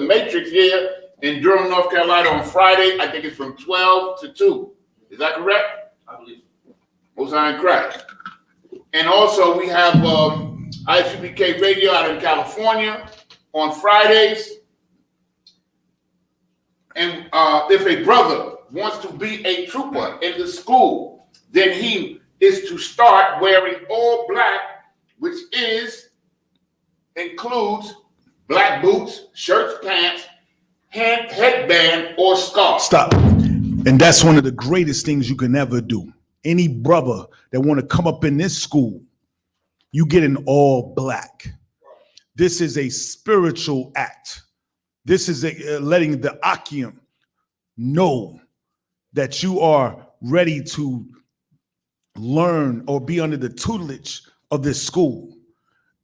Matrix here in Durham, North Carolina on Friday. I think it's from 12 to 2. Is that correct? I believe so. Most High in Christ. And also we have I.S.U.P.K. Radio out in California on Fridays. And if a brother wants to be a trooper in the school, then he is to start wearing all black, which includes black boots, shirts, pants, headband, or scarf. Stop. And that's one of the greatest things you can ever do. Any brother that want to come up in this school, you get in all black. This is a spiritual act. This is letting the Akim know that you are ready to learn or be under the tutelage of this school.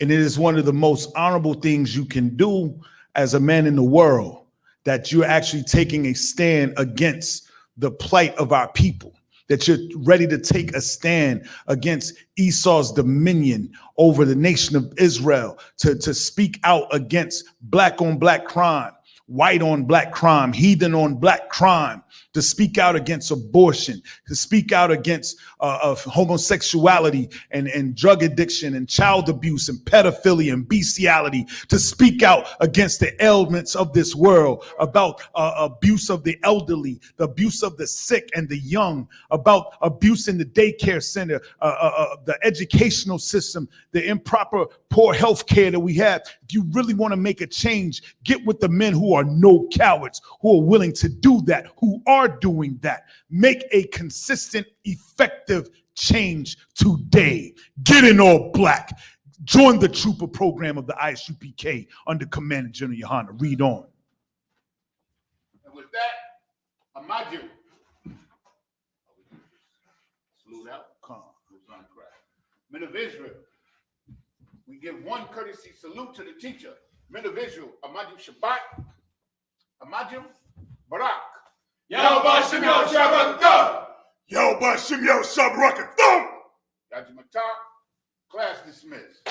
And it is one of the most honorable things you can do as a man in the world, that you're actually taking a stand against the plight of our people, that you're ready to take a stand against Esau's dominion over the nation of Israel, to speak out against black on black crime, white on black crime, heathen on black crime, to speak out against abortion, to speak out against of homosexuality and drug addiction and child abuse and pedophilia and bestiality, to speak out against the ailments of this world, about abuse of the elderly, the abuse of the sick and the young, about abuse in the daycare center, the educational system, the improper, poor health care that we have. If you really want to make a change, get with the men who are no cowards, who are willing to do that, who are doing that. Make a consistent, effective change today. Get in all black. Join the trooper program of the I.S.U.P.K under Command General YAHANNA. Read on. And with that, Imagine. Salute out. Men of Israel, we give one courtesy salute to the teacher. Men of Israel, Imagine Shabbat, Imagine Barak. Yahweh Shem Yahweh Yahweh Shem Yahweh Shabbat. Yajimata, class dismissed.